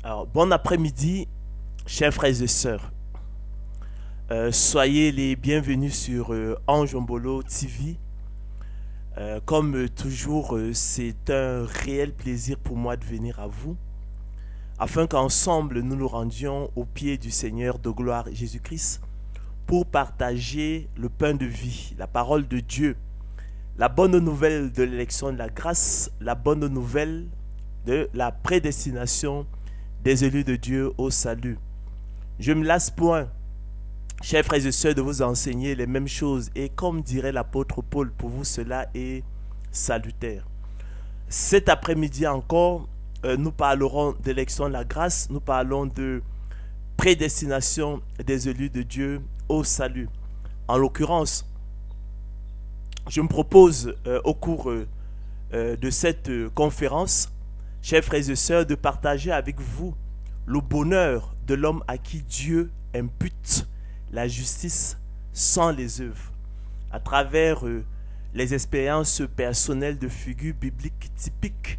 Alors, bon après-midi, chers frères et sœurs. Soyez les bienvenus sur Anjombolo TV. Comme toujours, c'est un réel plaisir pour moi de venir à vous, afin qu'ensemble nous nous rendions au pied du Seigneur de gloire Jésus-Christ pour partager le pain de vie, la parole de Dieu, la bonne nouvelle de l'élection de la grâce, la bonne nouvelle de la prédestination des élus de Dieu au salut. Je me lasse point, chers frères et sœurs, de vous enseigner les mêmes choses. Et comme dirait l'apôtre Paul, pour vous cela est salutaire. Cet après-midi encore, nous parlerons d'élection de la grâce. Nous parlons de prédestination des élus de Dieu au salut. En l'occurrence, je me propose au cours de cette conférence, chers frères et sœurs, de partager avec vous le bonheur de l'homme à qui Dieu impute la justice sans les œuvres, à travers les expériences personnelles de figures bibliques typiques,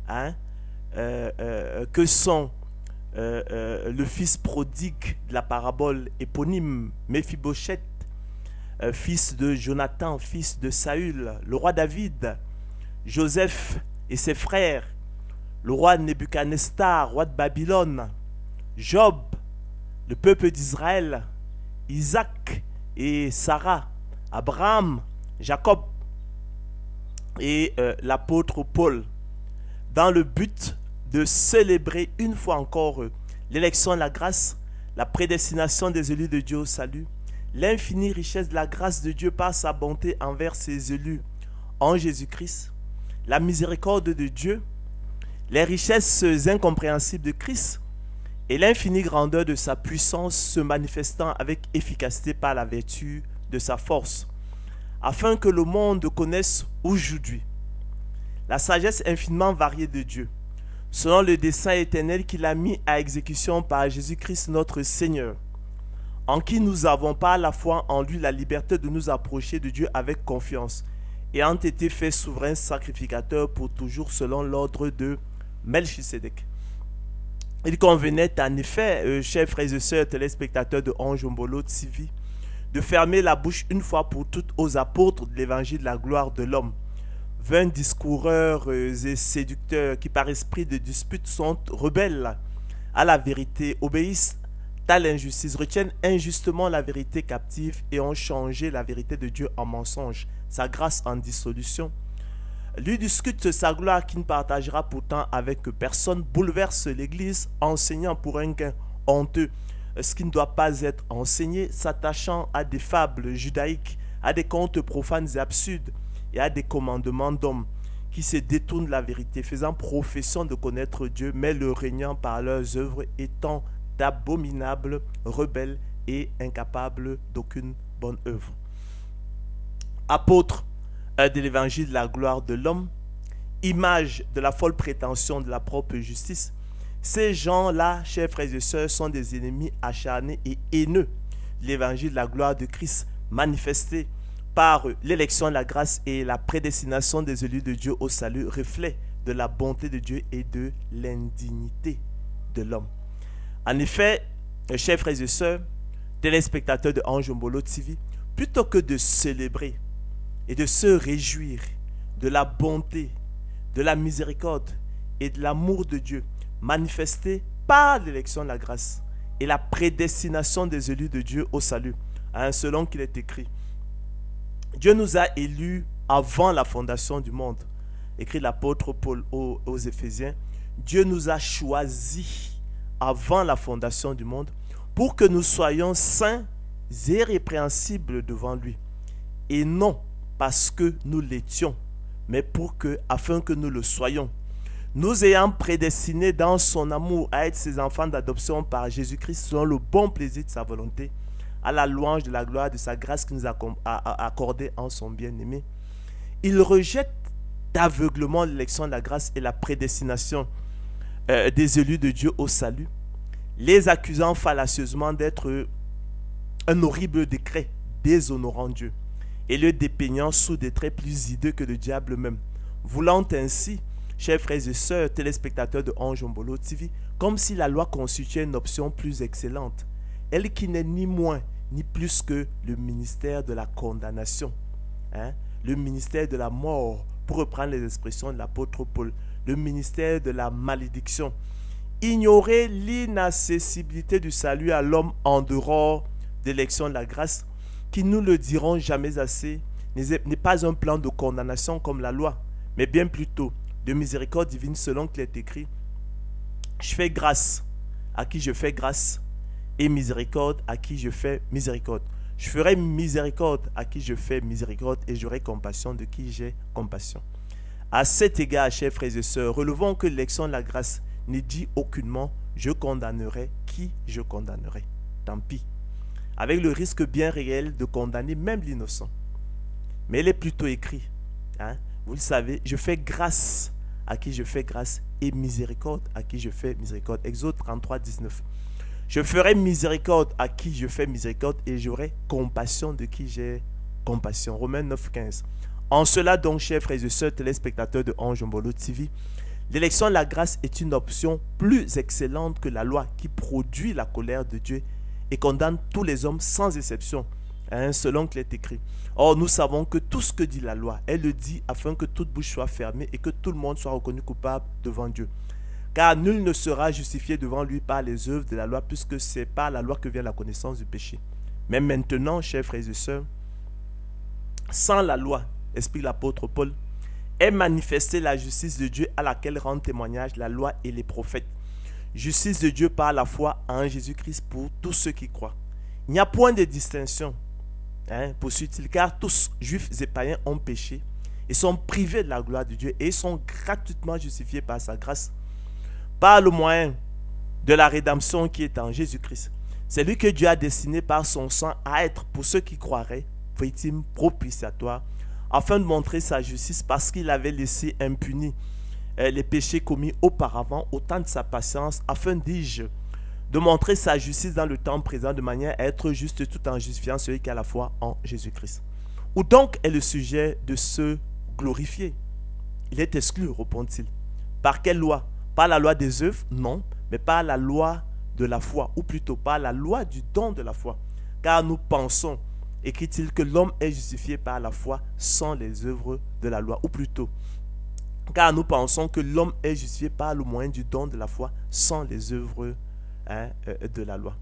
hein, que sont le fils prodigue de la parabole éponyme, Méphibosheth, fils de Jonathan, fils de Saül, le roi David, Joseph et ses frères, le roi Nebuchadnezzar, roi de Babylone, Job, le peuple d'Israël, Isaac et Sarah, Abraham, Jacob et l'apôtre Paul, dans le but de célébrer une fois encore l'élection de la grâce, la prédestination des élus de Dieu au salut, l'infinie richesse de la grâce de Dieu par sa bonté envers ses élus en Jésus-Christ, la miséricorde de Dieu, les richesses incompréhensibles de Christ et l'infinie grandeur de sa puissance se manifestant avec efficacité par la vertu de sa force, afin que le monde connaisse aujourd'hui la sagesse infiniment variée de Dieu, selon le dessein éternel qu'il a mis à exécution par Jésus-Christ notre Seigneur, en qui nous avons par la foi en lui la liberté de nous approcher de Dieu avec confiance, et ont été faits souverains sacrificateurs pour toujours selon l'ordre de Melchisédek. Il convenait en effet, chers frères et sœurs téléspectateurs de Anjombolo TV, de fermer la bouche une fois pour toutes aux apôtres de l'évangile de la gloire de l'homme. Vains discoureurs et séducteurs qui par esprit de dispute sont rebelles à la vérité, obéissent à l'injustice, retiennent injustement la vérité captive et ont changé la vérité de Dieu en mensonge, sa grâce en dissolution. Lui discute sa gloire qui ne partagera pourtant avec personne, bouleverse l'Église, enseignant pour un gain honteux ce qui ne doit pas être enseigné, s'attachant à des fables judaïques, à des contes profanes et absurdes, et à des commandements d'hommes qui se détournent de la vérité, faisant profession de connaître Dieu, mais le régnant par leurs œuvres, étant d'abominables, rebelles et incapables d'aucune bonne œuvre. Apôtres de l'évangile de la gloire de l'homme, image de la folle prétention de la propre justice, ces gens-là, chers frères et sœurs, sont des ennemis acharnés et haineux de l'évangile de la gloire de Christ, manifesté par l'élection de la grâce et la prédestination des élus de Dieu au salut, reflet de la bonté de Dieu et de l'indignité de l'homme. En effet, chers frères et sœurs, téléspectateurs de Anjombolo TV, plutôt que de célébrer et de se réjouir de la bonté, de la miséricorde et de l'amour de Dieu manifesté par l'élection de la grâce et la prédestination des élus de Dieu au salut, selon qu'il est écrit, Dieu nous a élus avant la fondation du monde, écrit l'apôtre Paul aux Éphésiens. Dieu nous a choisis avant la fondation du monde pour que nous soyons saints et irrépréhensibles devant lui, et non parce que nous l'étions, mais afin que nous le soyons. Nous ayant prédestinés dans son amour à être ses enfants d'adoption par Jésus-Christ selon le bon plaisir de sa volonté, à la louange de la gloire de sa grâce qu'il nous a accordée en son bien-aimé. Il rejette d'aveuglement l'élection de la grâce et la prédestination des élus de Dieu au salut, les accusant fallacieusement d'être un horrible décret déshonorant Dieu et le dépeignant sous des traits plus hideux que le diable même, voulant ainsi chers frères et sœurs, téléspectateurs de Anjombolo TV, comme si la loi constituait une option plus excellente. Elle qui n'est ni moins ni plus que le ministère de la condamnation, le ministère de la mort, pour reprendre les expressions de l'apôtre Paul, le ministère de la malédiction. Ignorer l'inaccessibilité du salut à l'homme en dehors de l'élection de la grâce, qui nous le diront jamais assez, n'est pas un plan de condamnation comme la loi, mais bien plutôt de miséricorde divine selon qu'il est écrit. Je fais grâce à qui je fais grâce et miséricorde à qui je fais miséricorde. Je ferai miséricorde à qui je fais miséricorde et j'aurai compassion de qui j'ai compassion. À cet égard, chers frères et sœurs, relevons que l'élection de la grâce ne dit aucunement « je condamnerai qui je condamnerai ». Tant pis. Avec le risque bien réel de condamner même l'innocent. Mais il est plutôt écrit, vous le savez, je fais grâce à qui je fais grâce et miséricorde à qui je fais miséricorde. Exode 33, 19. Je ferai miséricorde à qui je fais miséricorde et j'aurai compassion de qui j'ai compassion. Romains 9, 15. En cela donc, chers frères et sœurs téléspectateurs de Anjombolo TV, l'élection de la grâce est une option plus excellente que la loi qui produit la colère de Dieu et condamne tous les hommes sans exception, selon qu'il est écrit. Or, nous savons que tout ce que dit la loi, elle le dit afin que toute bouche soit fermée et que tout le monde soit reconnu coupable devant Dieu. Car nul ne sera justifié devant lui par les œuvres de la loi, puisque c'est par la loi que vient la connaissance du péché. Mais maintenant, chers frères et sœurs, sans la loi, explique l'apôtre Paul, est manifestée la justice de Dieu à laquelle rendent témoignage la loi et les prophètes. Justice de Dieu par la foi en Jésus-Christ pour tous ceux qui croient. Il n'y a point de distinction, poursuit-il, car tous, juifs et païens, ont péché et sont privés de la gloire de Dieu et sont gratuitement justifiés par sa grâce, par le moyen de la rédemption qui est en Jésus-Christ. C'est lui que Dieu a destiné par son sang à être, pour ceux qui croiraient, victime propitiatoire, afin de montrer sa justice parce qu'il avait laissé impunis les péchés commis auparavant au temps de sa patience, afin, dis-je, de montrer sa justice dans le temps présent de manière à être juste tout en justifiant celui qui a la foi en Jésus-Christ. Où donc est le sujet de se glorifier? Il est exclu, répond-il. Par quelle loi? Pas la loi des œuvres, non, mais par la loi de la foi, ou plutôt par la loi du don de la foi. Car nous pensons, écrit-il, que l'homme est justifié par la foi sans les œuvres de la loi, ou plutôt, car nous pensons que l'homme est justifié par le moyen du don de la foi sans les œuvres de la loi.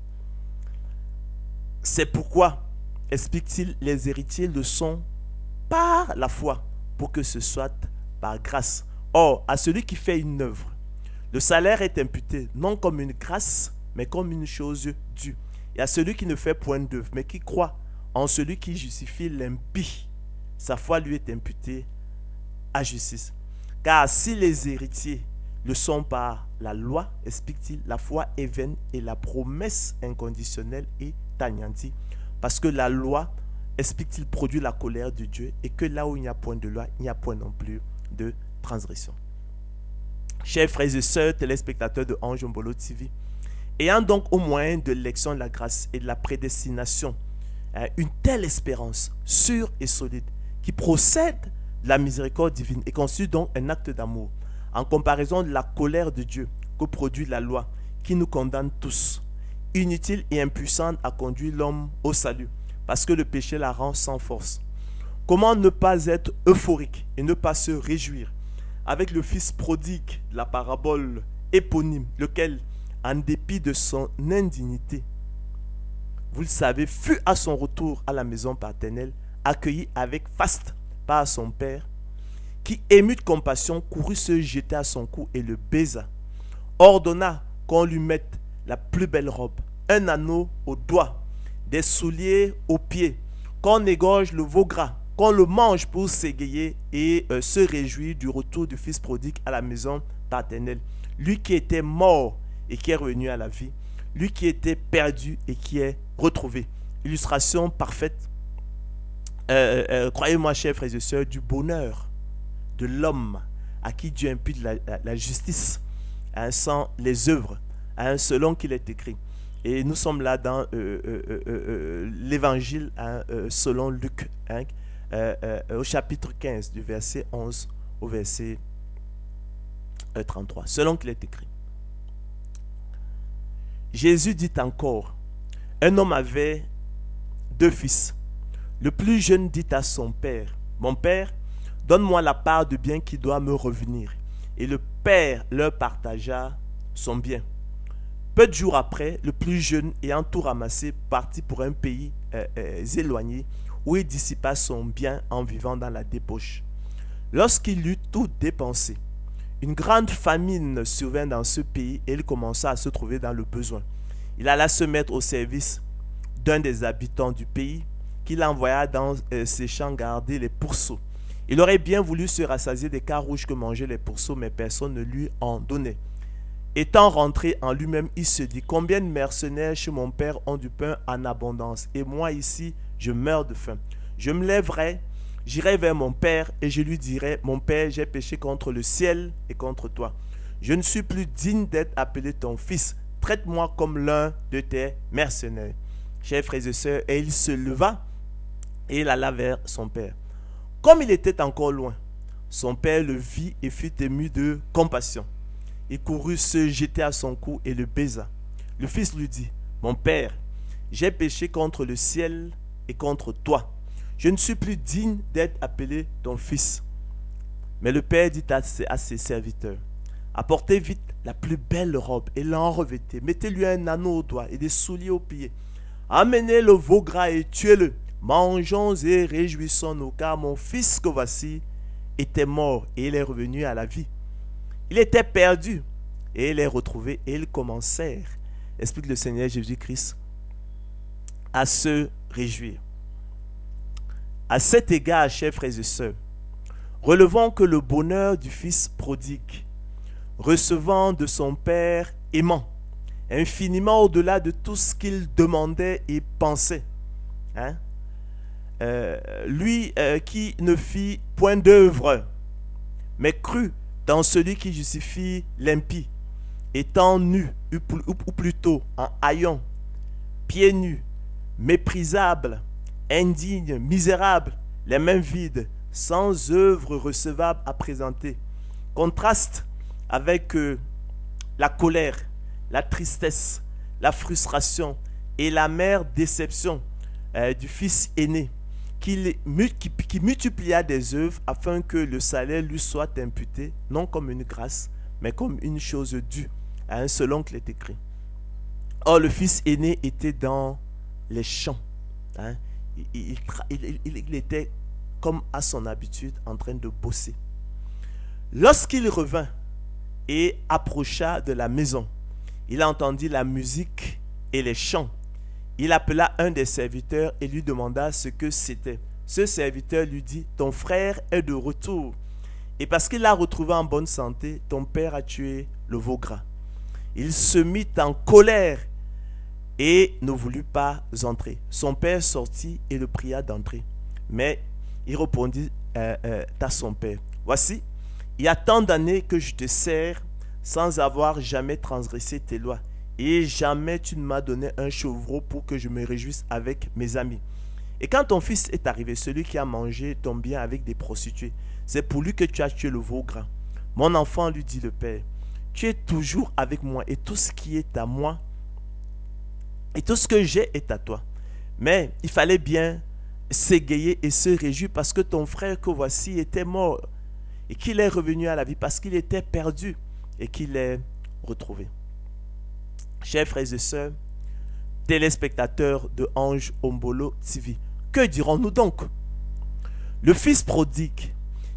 C'est pourquoi, explique-t-il, les héritiers le sont par la foi, pour que ce soit par grâce. Or, à celui qui fait une œuvre, le salaire est imputé, non comme une grâce, mais comme une chose due. Et à celui qui ne fait point d'œuvre, mais qui croit en celui qui justifie l'impie, sa foi lui est imputée à justice. Car si les héritiers le sont par la loi, explique-t-il, la foi est vaine et la promesse inconditionnelle est anéantie. Parce que la loi, explique-t-il, produit la colère de Dieu et que là où il n'y a point de loi, il n'y a point non plus de transgression. Chers frères et sœurs téléspectateurs de Anjombolo TV, ayant donc au moyen de l'élection de la grâce et de la prédestination une telle espérance sûre et solide qui procède de la miséricorde divine et constitue donc un acte d'amour en comparaison de la colère de Dieu que produit la loi qui nous condamne tous, inutile et impuissante à conduire l'homme au salut parce que le péché la rend sans force. Comment ne pas être euphorique et ne pas se réjouir avec le fils prodigue de la parabole éponyme, lequel, en dépit de son indignité, vous le savez, fut à son retour à la maison paternelle, accueilli avec faste par son père, qui, ému de compassion, courut se jeter à son cou et le baisa, ordonna qu'on lui mette la plus belle robe, un anneau au doigt, des souliers aux pieds, qu'on égorge le veau gras, qu'on le mange pour s'égayer et se réjouir du retour du fils prodigue à la maison paternelle. Lui qui était mort et qui est revenu à la vie, lui qui était perdu et qui est retrouvé. Illustration parfaite, croyez-moi chers frères et sœurs, du bonheur de l'homme à qui Dieu impute la justice sans les œuvres, selon qu'il est écrit. Et nous sommes là dans l'évangile selon Luc, au chapitre 15, du verset 11 au verset 33. Selon qu'il est écrit. Jésus dit encore, un homme avait 2 fils. Le plus jeune dit à son père, mon père, donne-moi la part de bien qui doit me revenir. Et le père leur partagea son bien. Peu de jours après, le plus jeune, ayant tout ramassé, partit pour un pays éloigné, où il dissipa son bien en vivant dans la débauche. Lorsqu'il eut tout dépensé, une grande famine survint dans ce pays et il commença à se trouver dans le besoin. Il alla se mettre au service d'un des habitants du pays, qu'il envoya dans ses champs garder les pourceaux. Il aurait bien voulu se rassasier des carouges que mangeaient les pourceaux, mais personne ne lui en donnait. Étant rentré en lui-même, il se dit, combien de mercenaires chez mon père ont du pain en abondance, et moi ici, je meurs de faim. Je me lèverai, j'irai vers mon père, et je lui dirai, mon père, j'ai péché contre le ciel et contre toi. Je ne suis plus digne d'être appelé ton fils. Traite-moi comme l'un de tes mercenaires. Chers frères et sœurs, et il se leva, et il alla vers son père. Comme il était encore loin, son père le vit et fut ému de compassion. Il courut se jeter à son cou et le baisa. Le fils lui dit, mon père, j'ai péché contre le ciel et contre toi. Je ne suis plus digne d'être appelé ton fils. Mais le père dit à ses serviteurs, apportez vite la plus belle robe et l'en revêtez. Mettez-lui un anneau au doigt et des souliers aux pieds. Amenez le veau gras et tuez-le. Mangeons et réjouissons-nous, car mon fils que voici était mort et il est revenu à la vie. Il était perdu et il est retrouvé et ils commencèrent, explique le Seigneur Jésus-Christ, à se réjouir. À cet égard, chers frères et sœurs, relevons que le bonheur du fils prodigue, recevant de son Père aimant, infiniment au-delà de tout ce qu'il demandait et pensait, lui qui ne fit point d'œuvre, mais crut dans celui qui justifie l'impie, étant nu, ou plutôt en haillons, pieds nus, méprisable, indigne, misérable, les mains vides, sans œuvre recevable à présenter. Contraste avec la colère, la tristesse, la frustration et l'amère déception du fils aîné, qui multiplia des œuvres afin que le salaire lui soit imputé, non comme une grâce, mais comme une chose due, selon qu'il est écrit. Or, le fils aîné était dans les champs. Il était, comme à son habitude, en train de bosser. Lorsqu'il revint et approcha de la maison, il entendit la musique et les chants. Il appela un des serviteurs et lui demanda ce que c'était. Ce serviteur lui dit, ton frère est de retour. Et parce qu'il l'a retrouvé en bonne santé, ton père a tué le veau gras. Il se mit en colère et ne voulut pas entrer. Son père sortit et le pria d'entrer. Mais il répondit à son père, voici, il y a tant d'années que je te sers sans avoir jamais transgressé tes lois. Et jamais tu ne m'as donné un chevreau pour que je me réjouisse avec mes amis. Et quand ton fils est arrivé, celui qui a mangé ton bien avec des prostituées, c'est pour lui que tu as tué le veau gras. Mon enfant, lui dit le père, tu es toujours avec moi et tout ce qui est à moi et tout ce que j'ai est à toi. Mais il fallait bien s'égayer et se réjouir parce que ton frère que voici était mort et qu'il est revenu à la vie, parce qu'il était perdu et qu'il est retrouvé. Chers frères et sœurs, téléspectateurs de Ange Ombolo TV, que dirons-nous donc? Le fils prodigue,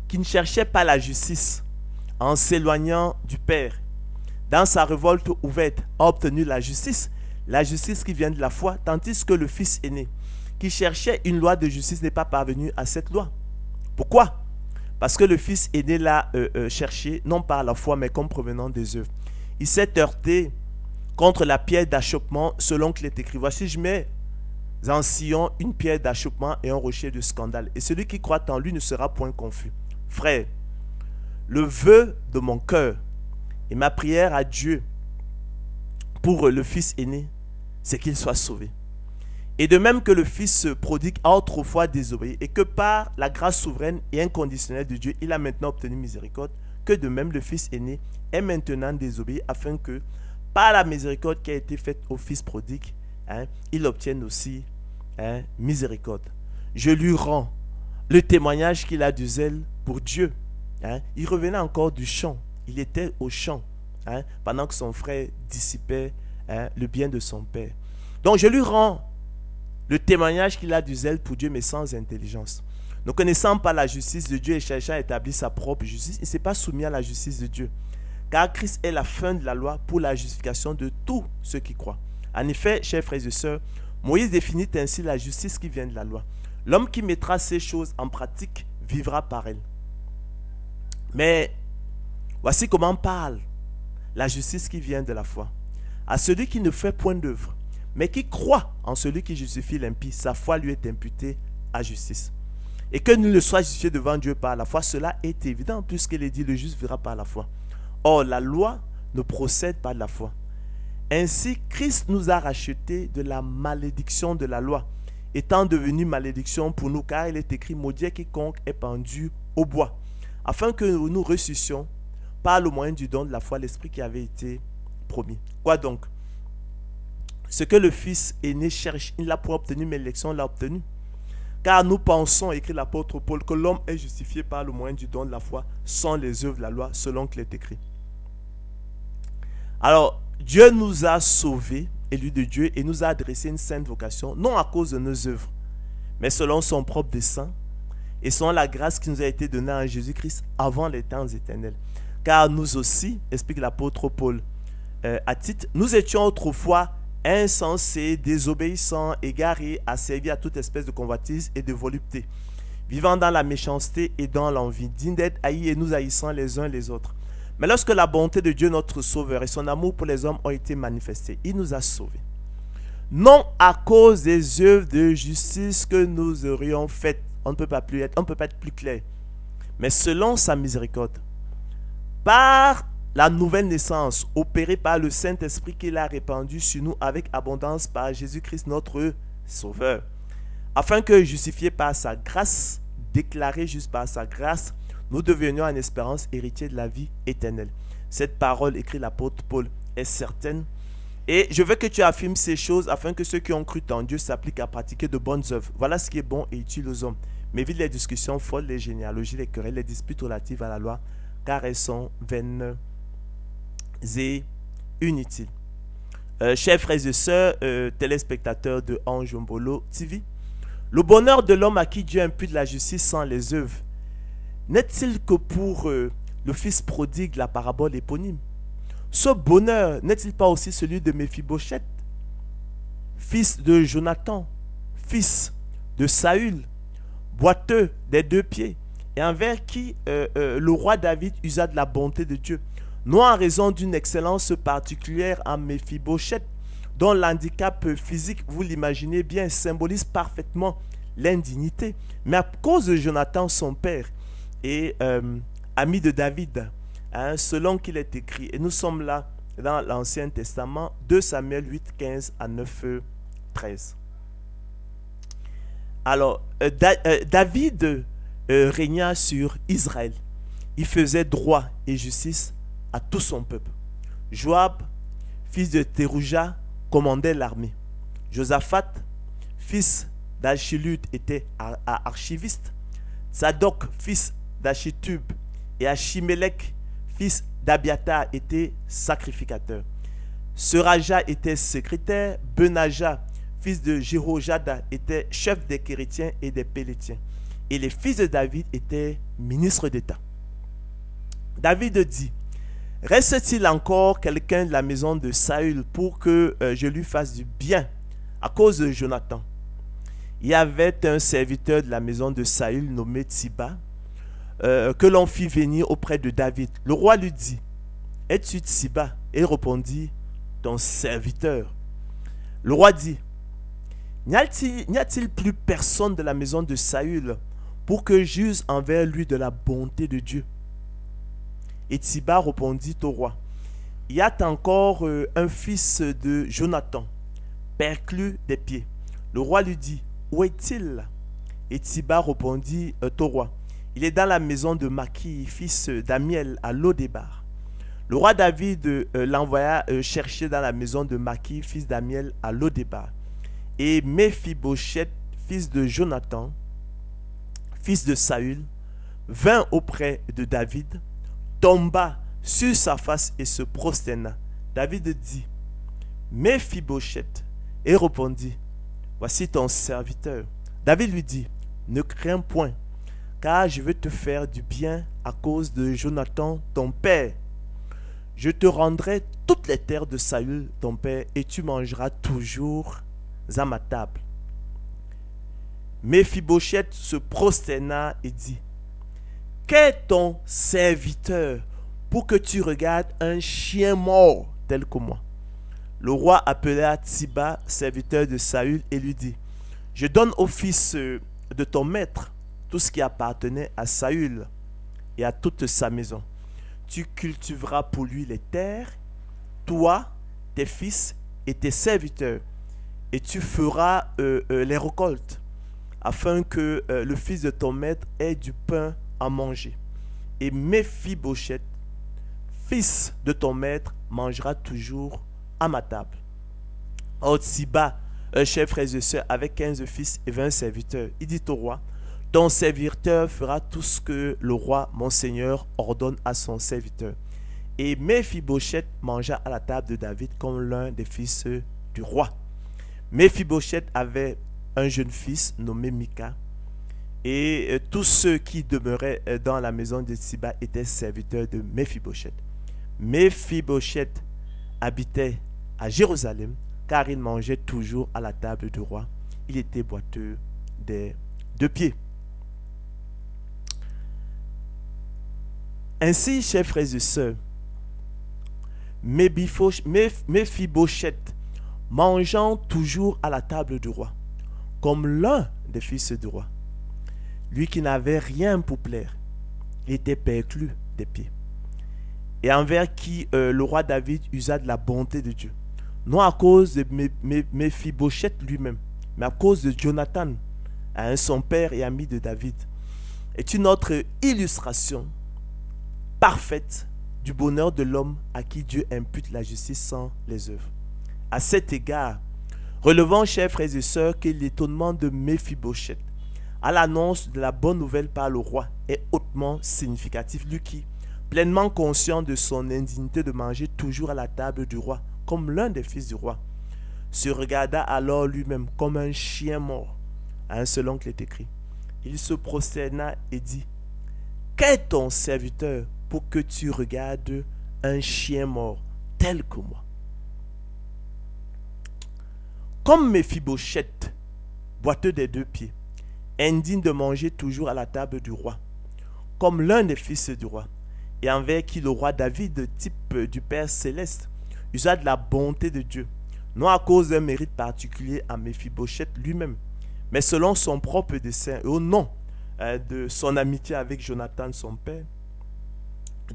qui ne cherchait pas la justice, en s'éloignant du Père, dans sa révolte ouverte, a obtenu la justice qui vient de la foi, tandis que le fils aîné, qui cherchait une loi de justice, n'est pas parvenu à cette loi. Pourquoi? Parce que le fils aîné l'a cherché, non par la foi, mais comme provenant des œuvres. Il s'est heurté contre la pierre d'achoppement, selon qu'il est écrit. Voici, je mets en Sion une pierre d'achoppement et un rocher de scandale. Et celui qui croit en lui ne sera point confus. Frère, le vœu de mon cœur et ma prière à Dieu pour le fils aîné, c'est qu'il soit sauvé. Et de même que le fils prodigue a autrefois désobéi et que par la grâce souveraine et inconditionnelle de Dieu, il a maintenant obtenu miséricorde, que de même le fils aîné est maintenant désobéi, afin que, par la miséricorde qui a été faite au fils prodigue, il obtienne aussi miséricorde. Je lui rends le témoignage qu'il a du zèle pour Dieu. Il revenait encore du champ. Il était au champ pendant que son frère dissipait le bien de son père. Donc je lui rends le témoignage qu'il a du zèle pour Dieu, mais sans intelligence. Ne connaissant pas la justice de Dieu et cherchant à établir sa propre justice, il ne s'est pas soumis à la justice de Dieu. Car Christ est la fin de la loi pour la justification de tous ceux qui croient. En effet, chers frères et sœurs, Moïse définit ainsi la justice qui vient de la loi. L'homme qui mettra ces choses en pratique vivra par elles. Mais voici comment parle la justice qui vient de la foi. À celui qui ne fait point d'œuvre, mais qui croit en celui qui justifie l'impie, sa foi lui est imputée à justice. Et que nul ne soit justifié devant Dieu par la foi, cela est évident, puisqu'il est dit, le juste vivra par la foi. Or, la loi ne procède pas de la foi. Ainsi, Christ nous a rachetés de la malédiction de la loi, étant devenu malédiction pour nous, car il est écrit, maudit quiconque est pendu au bois, afin que nous ressuscitions par le moyen du don de la foi, l'esprit qui avait été promis. Quoi donc? Ce que le fils aîné cherche, il l'a pour obtenir, mais l'élection l'a obtenu. Car nous pensons, écrit l'apôtre Paul, que l'homme est justifié par le moyen du don de la foi, sans les œuvres de la loi, selon qu'il est écrit. Alors, Dieu nous a sauvés, élus de Dieu, et nous a adressé une sainte vocation, non à cause de nos œuvres, mais selon son propre dessein, et selon la grâce qui nous a été donnée en Jésus-Christ avant les temps éternels. Car nous aussi, explique l'apôtre Paul à Tite, nous étions autrefois insensés, désobéissants, égarés, asservis à toute espèce de convoitise et de volupté, vivant dans la méchanceté et dans l'envie, dignes d'être haïs et nous haïssant les uns les autres. Mais lorsque la bonté de Dieu notre Sauveur et son amour pour les hommes ont été manifestés, il nous a sauvés. Non à cause des œuvres de justice que nous aurions faites, on ne peut pas être plus clair, mais selon sa miséricorde, par la nouvelle naissance opérée par le Saint-Esprit qu'il a répandu sur nous avec abondance par Jésus-Christ notre Sauveur, afin que, justifiés par sa grâce, déclarés juste par sa grâce, nous devenions en espérance héritiers de la vie éternelle. Cette parole, écrit l'apôtre Paul, est certaine. Et je veux que tu affirmes ces choses afin que ceux qui ont cru en Dieu s'appliquent à pratiquer de bonnes œuvres. Voilà ce qui est bon et utile aux hommes. Mais évite les discussions folles, les généalogies, les querelles, les disputes relatives à la loi, car elles sont vaines et inutiles. Chers frères et sœurs, téléspectateurs de Ange Mbolo TV, le bonheur de l'homme à qui Dieu impute la justice sans les œuvres, n'est-il que pour le fils prodigue, la parabole éponyme? Ce bonheur n'est-il pas aussi celui de Méphibosheth, fils de Jonathan, fils de Saül, boiteux des 2 pieds, et envers qui le roi David usa de la bonté de Dieu, non en raison d'une excellence particulière en Méphibosheth, dont l'handicap physique, vous l'imaginez bien, symbolise parfaitement l'indignité, mais à cause de Jonathan, son père, et ami de David, selon qu'il est écrit. Et nous sommes là dans l'Ancien Testament, 2 Samuel 8, 15 à 9, 13. Alors, David régna sur Israël. Il faisait droit et justice à tout son peuple. Joab, fils de Terouja, commandait l'armée. Josaphat, fils d'Achilud, était archiviste. Zadok, fils d'Achitub, et Achimélec, fils d'Abiatar, était sacrificateur. Seraja était secrétaire. Benaja, fils de Jéhojada, était chef des Kérétiens et des Pélétiens. Et les fils de David étaient ministres d'État. David dit, reste-t-il encore quelqu'un de la maison de Saül pour que je lui fasse du bien à cause de Jonathan? Il y avait un serviteur de la maison de Saül nommé Tsiba, que l'on fit venir auprès de David. Le roi lui dit, es-tu Tsiba? Et il répondit, ton serviteur. Le roi dit, n'y a-t-il plus personne de la maison de Saül pour que j'use envers lui de la bonté de Dieu? Et Tsiba répondit au roi, il y a encore un fils de Jonathan, perclus des pieds. Le roi lui dit, où est-il? Et Tsiba répondit au roi, Il est dans la maison de Maki, fils d'Amiel, à Lodébar. Le roi David l'envoya chercher dans la maison de Maki, fils d'Amiel, à Lodébar. Et Méphibosheth, fils de Jonathan, fils de Saül, vint auprès de David, tomba sur sa face et se prosterna. David dit, Méphibosheth, et répondit, voici ton serviteur. David lui dit, ne crains point, car je veux te faire du bien à cause de Jonathan, ton père. Je te rendrai toutes les terres de Saül, ton père, et tu mangeras toujours à ma table. Méphibosheth se prosterna et dit, qu'est ton serviteur pour que tu regardes un chien mort tel que moi? Le roi appela Tsiba, serviteur de Saül, et lui dit, je donne au fils de ton maître tout ce qui appartenait à Saül et à toute sa maison. Tu cultiveras pour lui les terres, toi, tes fils et tes serviteurs, et tu feras les récoltes, afin que le fils de ton maître ait du pain à manger. Et Méphibosheth, fils de ton maître, mangera toujours à ma table. Or Tsiba, un chef frère et sœur, avec 15 fils et 20 serviteurs, il dit au roi, ton serviteur fera tout ce que le roi, mon seigneur, ordonne à son serviteur. Et Méphibosheth mangea à la table de David comme l'un des fils du roi. Méphibosheth avait un jeune fils nommé Mika, et tous ceux qui demeuraient dans la maison de Tsiba étaient serviteurs de Méphibosheth. Méphibosheth habitait à Jérusalem, car il mangeait toujours à la table du roi. Il était boiteux des 2 pieds. Ainsi, chers frères et sœurs, Méphibosheth, mangeant toujours à la table du roi, comme l'un des fils du roi, lui qui n'avait rien pour plaire, il était perclus des pieds, et envers qui le roi David usa de la bonté de Dieu, non à cause de Méphibosheth lui-même, mais à cause de Jonathan, son père et ami de David, est une autre illustration parfaite du bonheur de l'homme à qui Dieu impute la justice sans les œuvres. À cet égard, relevons, chers frères et sœurs, que l'étonnement de Méphibosheth à l'annonce de la bonne nouvelle par le roi est hautement significatif. Lui qui, pleinement conscient de son indignité de manger toujours à la table du roi, comme l'un des fils du roi, se regarda alors lui-même comme un chien mort. Selon qu'il est écrit, il se prosterna et dit, qu'est ton serviteur pour que tu regardes un chien mort tel que moi? Comme Méphibosheth, boiteux des 2 pieds, indigne de manger toujours à la table du roi, comme l'un des fils du roi, et envers qui le roi David, type du Père céleste, usa de la bonté de Dieu, non à cause d'un mérite particulier à Méphibosheth lui-même, mais selon son propre dessein et au nom de son amitié avec Jonathan, son père.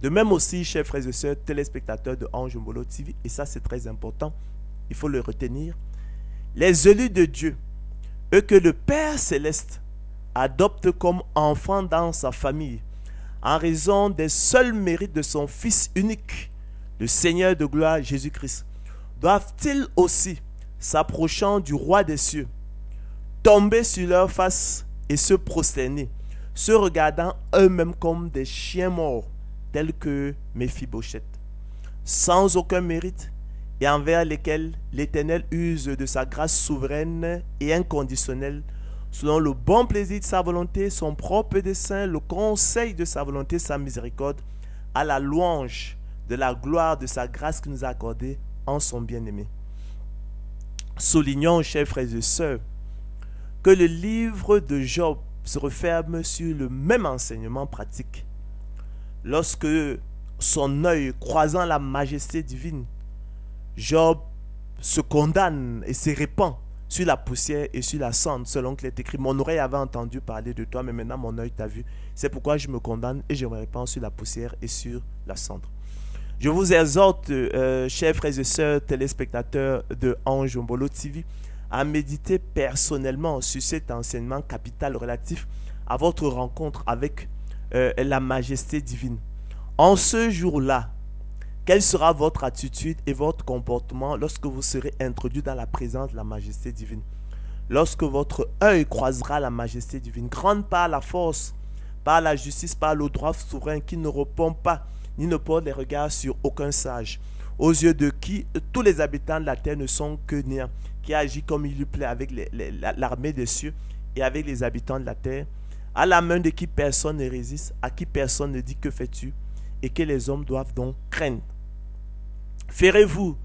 De même aussi, chers frères et sœurs, téléspectateurs de Ange Mbolo TV, et ça c'est très important, il faut le retenir, les élus de Dieu, eux que le Père céleste adopte comme enfants dans sa famille, en raison des seuls mérites de son Fils unique, le Seigneur de gloire Jésus-Christ, doivent-ils aussi, s'approchant du roi des cieux, tomber sur leur face et se prosterner, se regardant eux-mêmes comme des chiens morts, tels que Méphibosheth, sans aucun mérite, et envers lesquels l'Éternel use de sa grâce souveraine et inconditionnelle, selon le bon plaisir de sa volonté, son propre dessein, le conseil de sa volonté, sa miséricorde, à la louange de la gloire de sa grâce qu'il nous a accordée en son bien-aimé. Soulignons, chers frères et sœurs, que le livre de Job se referme sur le même enseignement pratique. Lorsque son œil croisant la majesté divine, Job se condamne et se répand sur la poussière et sur la cendre, selon qu'il est écrit, mon oreille avait entendu parler de toi, mais maintenant mon œil t'a vu. C'est pourquoi je me condamne et je me répands sur la poussière et sur la cendre. Je vous exhorte, chers frères et sœurs téléspectateurs de Ange Mbolo TV, à méditer personnellement sur cet enseignement capital relatif à votre rencontre avec la majesté divine. En ce jour-là, quelle sera votre attitude et votre comportement lorsque vous serez introduit dans la présence de la majesté divine? Lorsque votre œil croisera la majesté divine, grande par la force, par la justice, par le droit souverain, qui ne répond pas, ni ne porte les regards sur aucun sage, aux yeux de qui tous les habitants de la terre ne sont que néants, qui agit comme il lui plaît avec l'armée des cieux et avec les habitants de la terre, à la main de qui personne ne résiste, à qui personne ne dit que fais-tu, et que les hommes doivent donc craindre. Ferez-vous,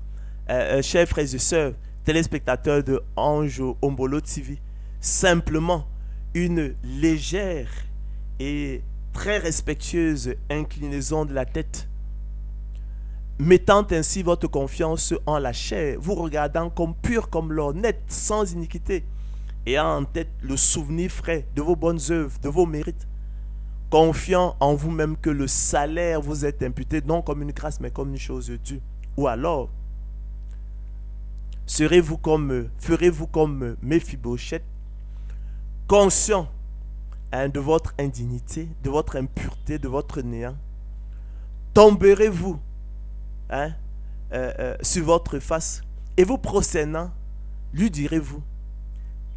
chers frères et sœurs, téléspectateurs de Ange Ombolo TV, simplement une légère et très respectueuse inclinaison de la tête, mettant ainsi votre confiance en la chair, vous regardant comme pur comme l'or, net, sans iniquité, ayant en tête le souvenir frais de vos bonnes œuvres, de vos mérites, confiant en vous-même que le salaire vous est imputé, non comme une grâce, mais comme une chose due. Ou alors, ferez-vous comme Méphibosheth, conscient de votre indignité, de votre impureté, de votre néant? Tomberez-vous sur votre face et vous prosternant, lui direz-vous: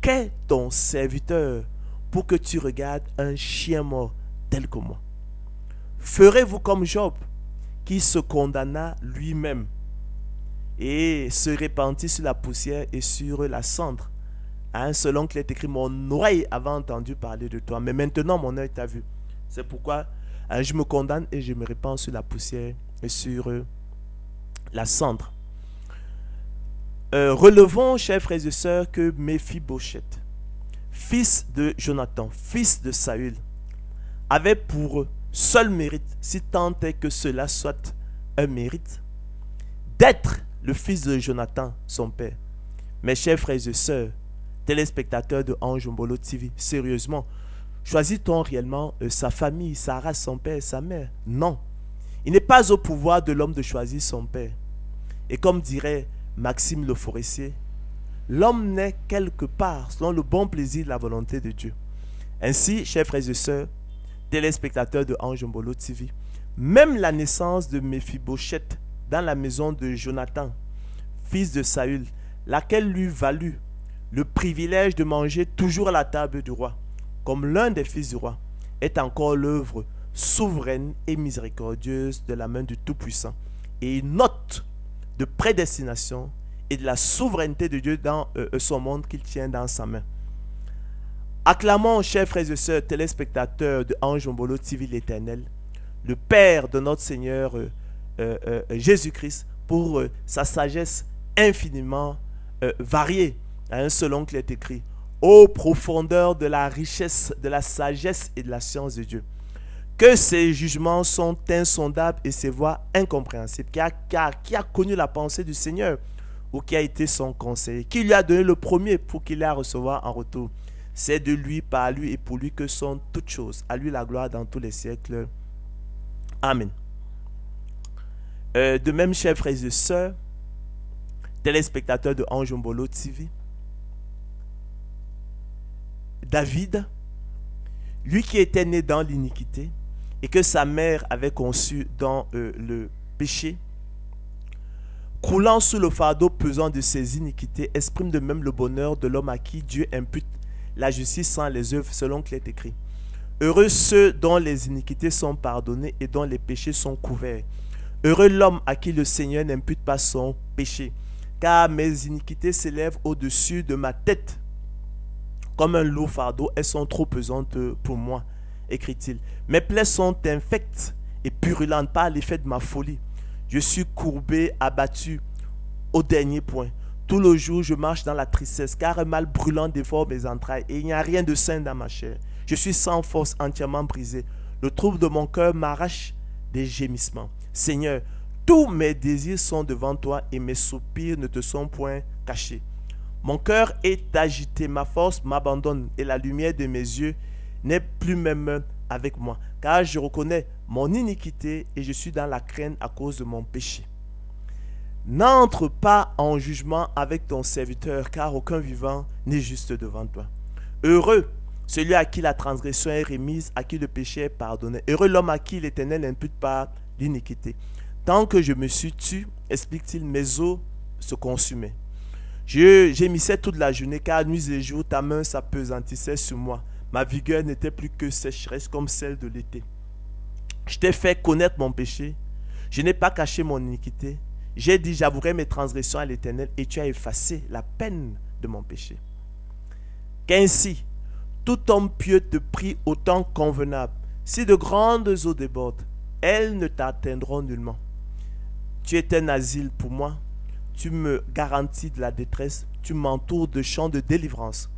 qu'est ton serviteur pour que tu regardes un chien mort tel que moi? Ferez-vous comme Job, qui se condamna lui-même et se répandit sur la poussière et sur la cendre, selon qu'il est écrit: mon oreille avait entendu parler de toi, mais maintenant mon œil t'a vu. C'est pourquoi je me condamne et je me répands sur la poussière et sur la cendre. Relevons, chers frères et sœurs, que Méphibosheth, fils de Jonathan, fils de Saül, avait pour seul mérite, si tant est que cela soit un mérite, d'être le fils de Jonathan, son père. Mes chers frères et sœurs, téléspectateurs de Ange Ombolo TV, sérieusement, choisit-on réellement sa famille, sa race, son père, sa mère? Non. Il n'est pas au pouvoir de l'homme de choisir son père. Et comme dirait Maxime le Forestier, l'homme naît quelque part selon le bon plaisir de la volonté de Dieu. Ainsi, chers frères et sœurs, téléspectateurs de Ange Ombolo TV, même la naissance de Méphibosheth dans la maison de Jonathan, fils de Saül, laquelle lui valut le privilège de manger toujours à la table du roi, comme l'un des fils du roi, est encore l'œuvre souveraine et miséricordieuse de la main du Tout-Puissant, et une note de prédestination et de la souveraineté de Dieu dans son monde qu'il tient dans sa main. Acclamons, chers frères et sœurs, téléspectateurs de Ange Ombolo TV, l'Éternel, le Père de notre Seigneur Jésus-Christ, pour sa sagesse infiniment variée, selon qu'il est écrit: ô profondeur de la richesse, de la sagesse et de la science de Dieu, que ses jugements sont insondables et ses voies incompréhensibles. Qui a connu la pensée du Seigneur, ou qui a été son conseiller? Qui lui a donné le premier pour qu'il ait à recevoir en retour? C'est de lui, par lui et pour lui que sont toutes choses. À lui la gloire dans tous les siècles. Amen. De même, chers frères et sœurs, téléspectateurs de Ange Ombolo TV, David, lui qui était né dans l'iniquité et que sa mère avait conçu dans le péché, croulant sous le fardeau pesant de ses iniquités, exprime de même le bonheur de l'homme à qui Dieu impute la justice sans les œuvres, selon qu'il est écrit: heureux ceux dont les iniquités sont pardonnées et dont les péchés sont couverts. Heureux l'homme à qui le Seigneur n'impute pas son péché, car mes iniquités s'élèvent au-dessus de ma tête. Comme un lourd fardeau, elles sont trop pesantes pour moi, écrit-il. Mes plaies sont infectes et purulentes par l'effet de ma folie. Je suis courbé, abattu au dernier point. Tout le jour, je marche dans la tristesse, car un mal brûlant dévore mes entrailles et il n'y a rien de sain dans ma chair. Je suis sans force, entièrement brisé. Le trouble de mon cœur m'arrache des gémissements. Seigneur, tous mes désirs sont devant toi et mes soupirs ne te sont point cachés. Mon cœur est agité, ma force m'abandonne et la lumière de mes yeux n'est plus même avec moi, car je reconnais mon iniquité et je suis dans la crainte à cause de mon péché. N'entre pas en jugement avec ton serviteur, car aucun vivant n'est juste devant toi. Heureux celui à qui la transgression est remise, à qui le péché est pardonné. Heureux l'homme à qui l'Éternel n'impute pas l'iniquité. Tant que je me suis tu, explique-t-il, mes os se consumaient. Je gémissais toute la journée, car nuit et jour, ta main s'appesantissait sur moi. Ma vigueur n'était plus que sécheresse comme celle de l'été. Je t'ai fait connaître mon péché. Je n'ai pas caché mon iniquité. J'ai dit, j'avouerai mes transgressions à l'Éternel, et tu as effacé la peine de mon péché. Qu'ainsi, tout homme pieux te prie au temps convenable. Si de grandes eaux débordent, elles ne t'atteindront nullement. Tu es un asile pour moi. Tu me garantis de la détresse. Tu m'entoures de champs de délivrance.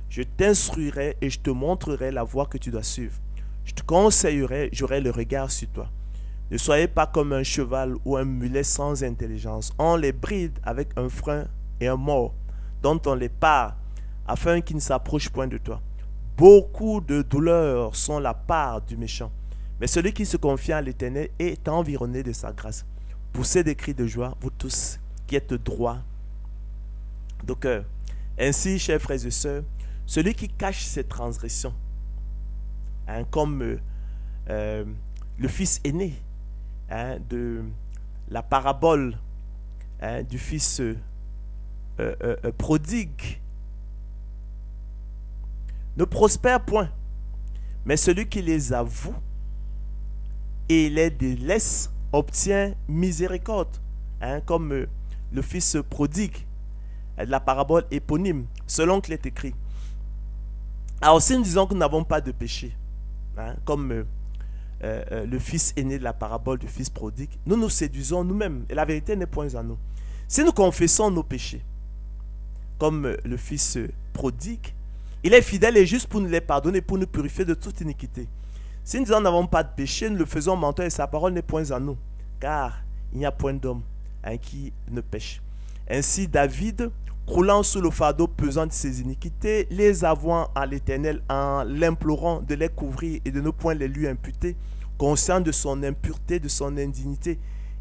Je t'instruirai et je te montrerai la voie que tu dois suivre. Je te conseillerai, j'aurai le regard sur toi. Ne soyez pas comme un cheval ou un mulet sans intelligence. On les bride avec un frein et un mors, dont on les pare, afin qu'ils ne s'approchent point de toi. Beaucoup de douleurs sont la part du méchant, mais celui qui se confie à l'Éternel est environné de sa grâce. Poussez des cris de joie, vous tous qui êtes droits de cœur. Ainsi, chers frères et sœurs, celui qui cache ses transgressions, comme le fils aîné de la parabole du fils prodigue, ne prospère point, mais celui qui les avoue et les délaisse obtient miséricorde, comme le fils prodigue de la parabole éponyme, selon qu'il est écrit. Alors si nous disons que nous n'avons pas de péché, comme le fils aîné de la parabole du fils prodigue, nous nous séduisons nous-mêmes et la vérité n'est point en nous. Si nous confessons nos péchés, comme le fils prodigue, il est fidèle et juste pour nous les pardonner, pour nous purifier de toute iniquité. Si nous disons que nous n'avons pas de péché, nous le faisons menteur et sa parole n'est point en nous, car il n'y a point d'homme qui ne pêche. Ainsi David, croulant sous le fardeau pesant de ses iniquités, les avouant à l'Éternel en l'implorant de les couvrir et de ne point les lui imputer, conscient de son impureté, de son indignité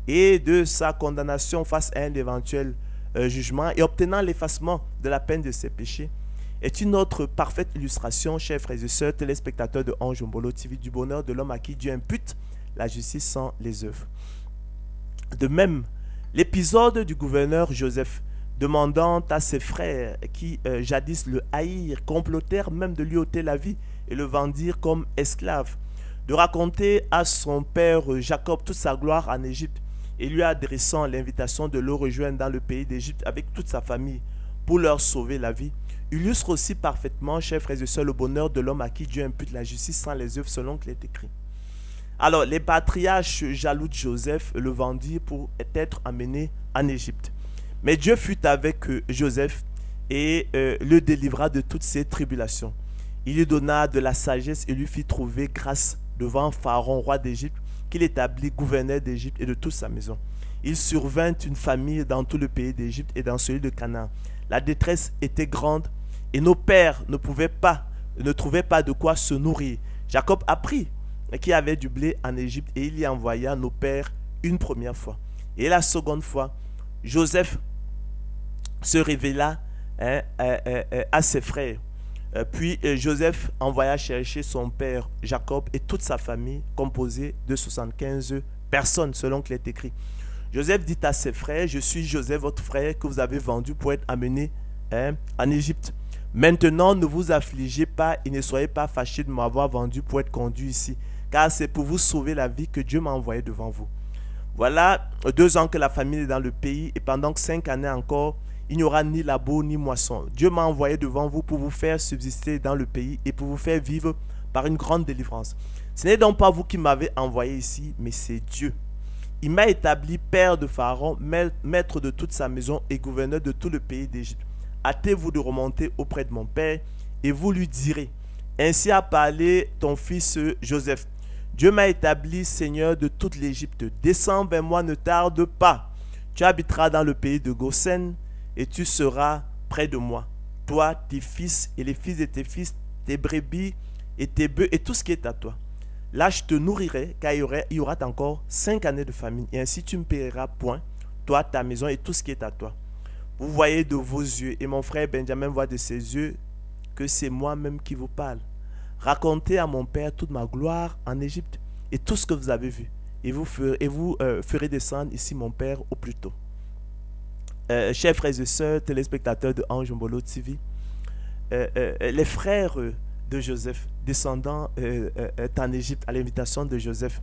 et de sa condamnation face à un éventuel jugement et obtenant l'effacement de la peine de ses péchés, est une autre parfaite illustration, chers frères et sœurs, téléspectateurs de Ange Mbolo TV, du bonheur de l'homme à qui Dieu impute la justice sans les œuvres. De même, l'épisode du gouverneur Joseph demandant à ses frères qui jadis le haïrent, complotèrent même de lui ôter la vie et le vendirent comme esclave, de raconter à son père Jacob toute sa gloire en Égypte et lui adressant l'invitation de le rejoindre dans le pays d'Égypte avec toute sa famille pour leur sauver la vie, illustre aussi parfaitement, chers frères et sœurs, le bonheur de l'homme à qui Dieu impute la justice sans les œuvres selon qu'il est écrit. Alors, les patriarches jaloux de Joseph le vendirent pour être amené en Égypte. Mais Dieu fut avec Joseph et le délivra de toutes ses tribulations. Il lui donna de la sagesse et lui fit trouver grâce devant Pharaon, roi d'Égypte, qu'il établit gouverneur d'Égypte et de toute sa maison. Il survint une famine dans tout le pays d'Égypte et dans celui de Canaan. La détresse était grande et nos pères ne trouvaient pas de quoi se nourrir. Jacob apprit qu'il y avait du blé en Égypte et il y envoya nos pères une première fois. Et la seconde fois, Joseph se révéla à ses frères. Puis Joseph envoya chercher son père Jacob et toute sa famille, composée de 75 personnes, selon qu'il est écrit. Joseph dit à ses frères, je suis Joseph, votre frère, que vous avez vendu pour être amené en Égypte. Maintenant, ne vous affligez pas et ne soyez pas fâchés de m'avoir vendu pour être conduit ici, car c'est pour vous sauver la vie que Dieu m'a envoyé devant vous. Voilà 2 ans que la famine est dans le pays et pendant 5 années encore, il n'y aura ni labour ni moisson. Dieu m'a envoyé devant vous pour vous faire subsister dans le pays et pour vous faire vivre par une grande délivrance. Ce n'est donc pas vous qui m'avez envoyé ici, mais c'est Dieu. Il m'a établi père de Pharaon, maître de toute sa maison et gouverneur de tout le pays d'Égypte. Hâtez-vous de remonter auprès de mon père et vous lui direz, ainsi a parlé ton fils Joseph. Dieu m'a établi seigneur de toute l'Égypte. Descends vers moi, ne tarde pas. Tu habiteras dans le pays de Goshen et tu seras près de moi. Toi, tes fils et les fils de tes fils, tes brebis et tes bœufs et tout ce qui est à toi. Là, je te nourrirai, car il y aura encore 5 années de famine. Et ainsi, tu ne paieras point, toi, ta maison et tout ce qui est à toi. Vous voyez de vos yeux, et mon frère Benjamin voit de ses yeux, que c'est moi-même qui vous parle. racontez à mon père toute ma gloire en Égypte et tout ce que vous avez vu. Et vous ferez descendre ici mon père au plus tôt. Chers frères et sœurs, téléspectateurs de Ange Mbolo TV, les frères de Joseph, descendant en Égypte à l'invitation de Joseph,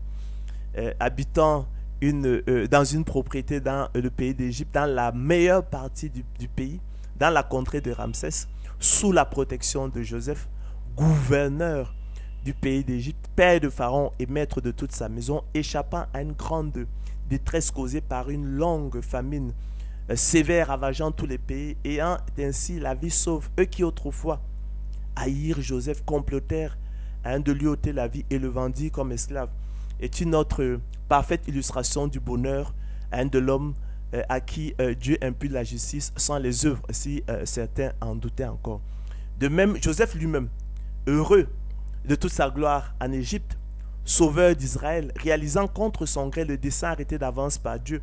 habitant dans une propriété dans le pays d'Égypte, dans la meilleure partie du pays, dans la contrée de Ramsès, sous la protection de Joseph, gouverneur du pays d'Égypte, père de Pharaon et maître de toute sa maison, échappant à une grande détresse causée par une longue famine sévère ravageant tous les pays, ayant ainsi la vie sauve. Eux qui autrefois haïrent Joseph complotèrent de lui ôter la vie et le vendirent comme esclave, est une autre parfaite illustration du bonheur de l'homme à qui Dieu impute la justice sans les œuvres, si certains en doutaient encore. De même, Joseph lui-même, heureux de toute sa gloire en Égypte, sauveur d'Israël, réalisant contre son gré le dessein arrêté d'avance par Dieu,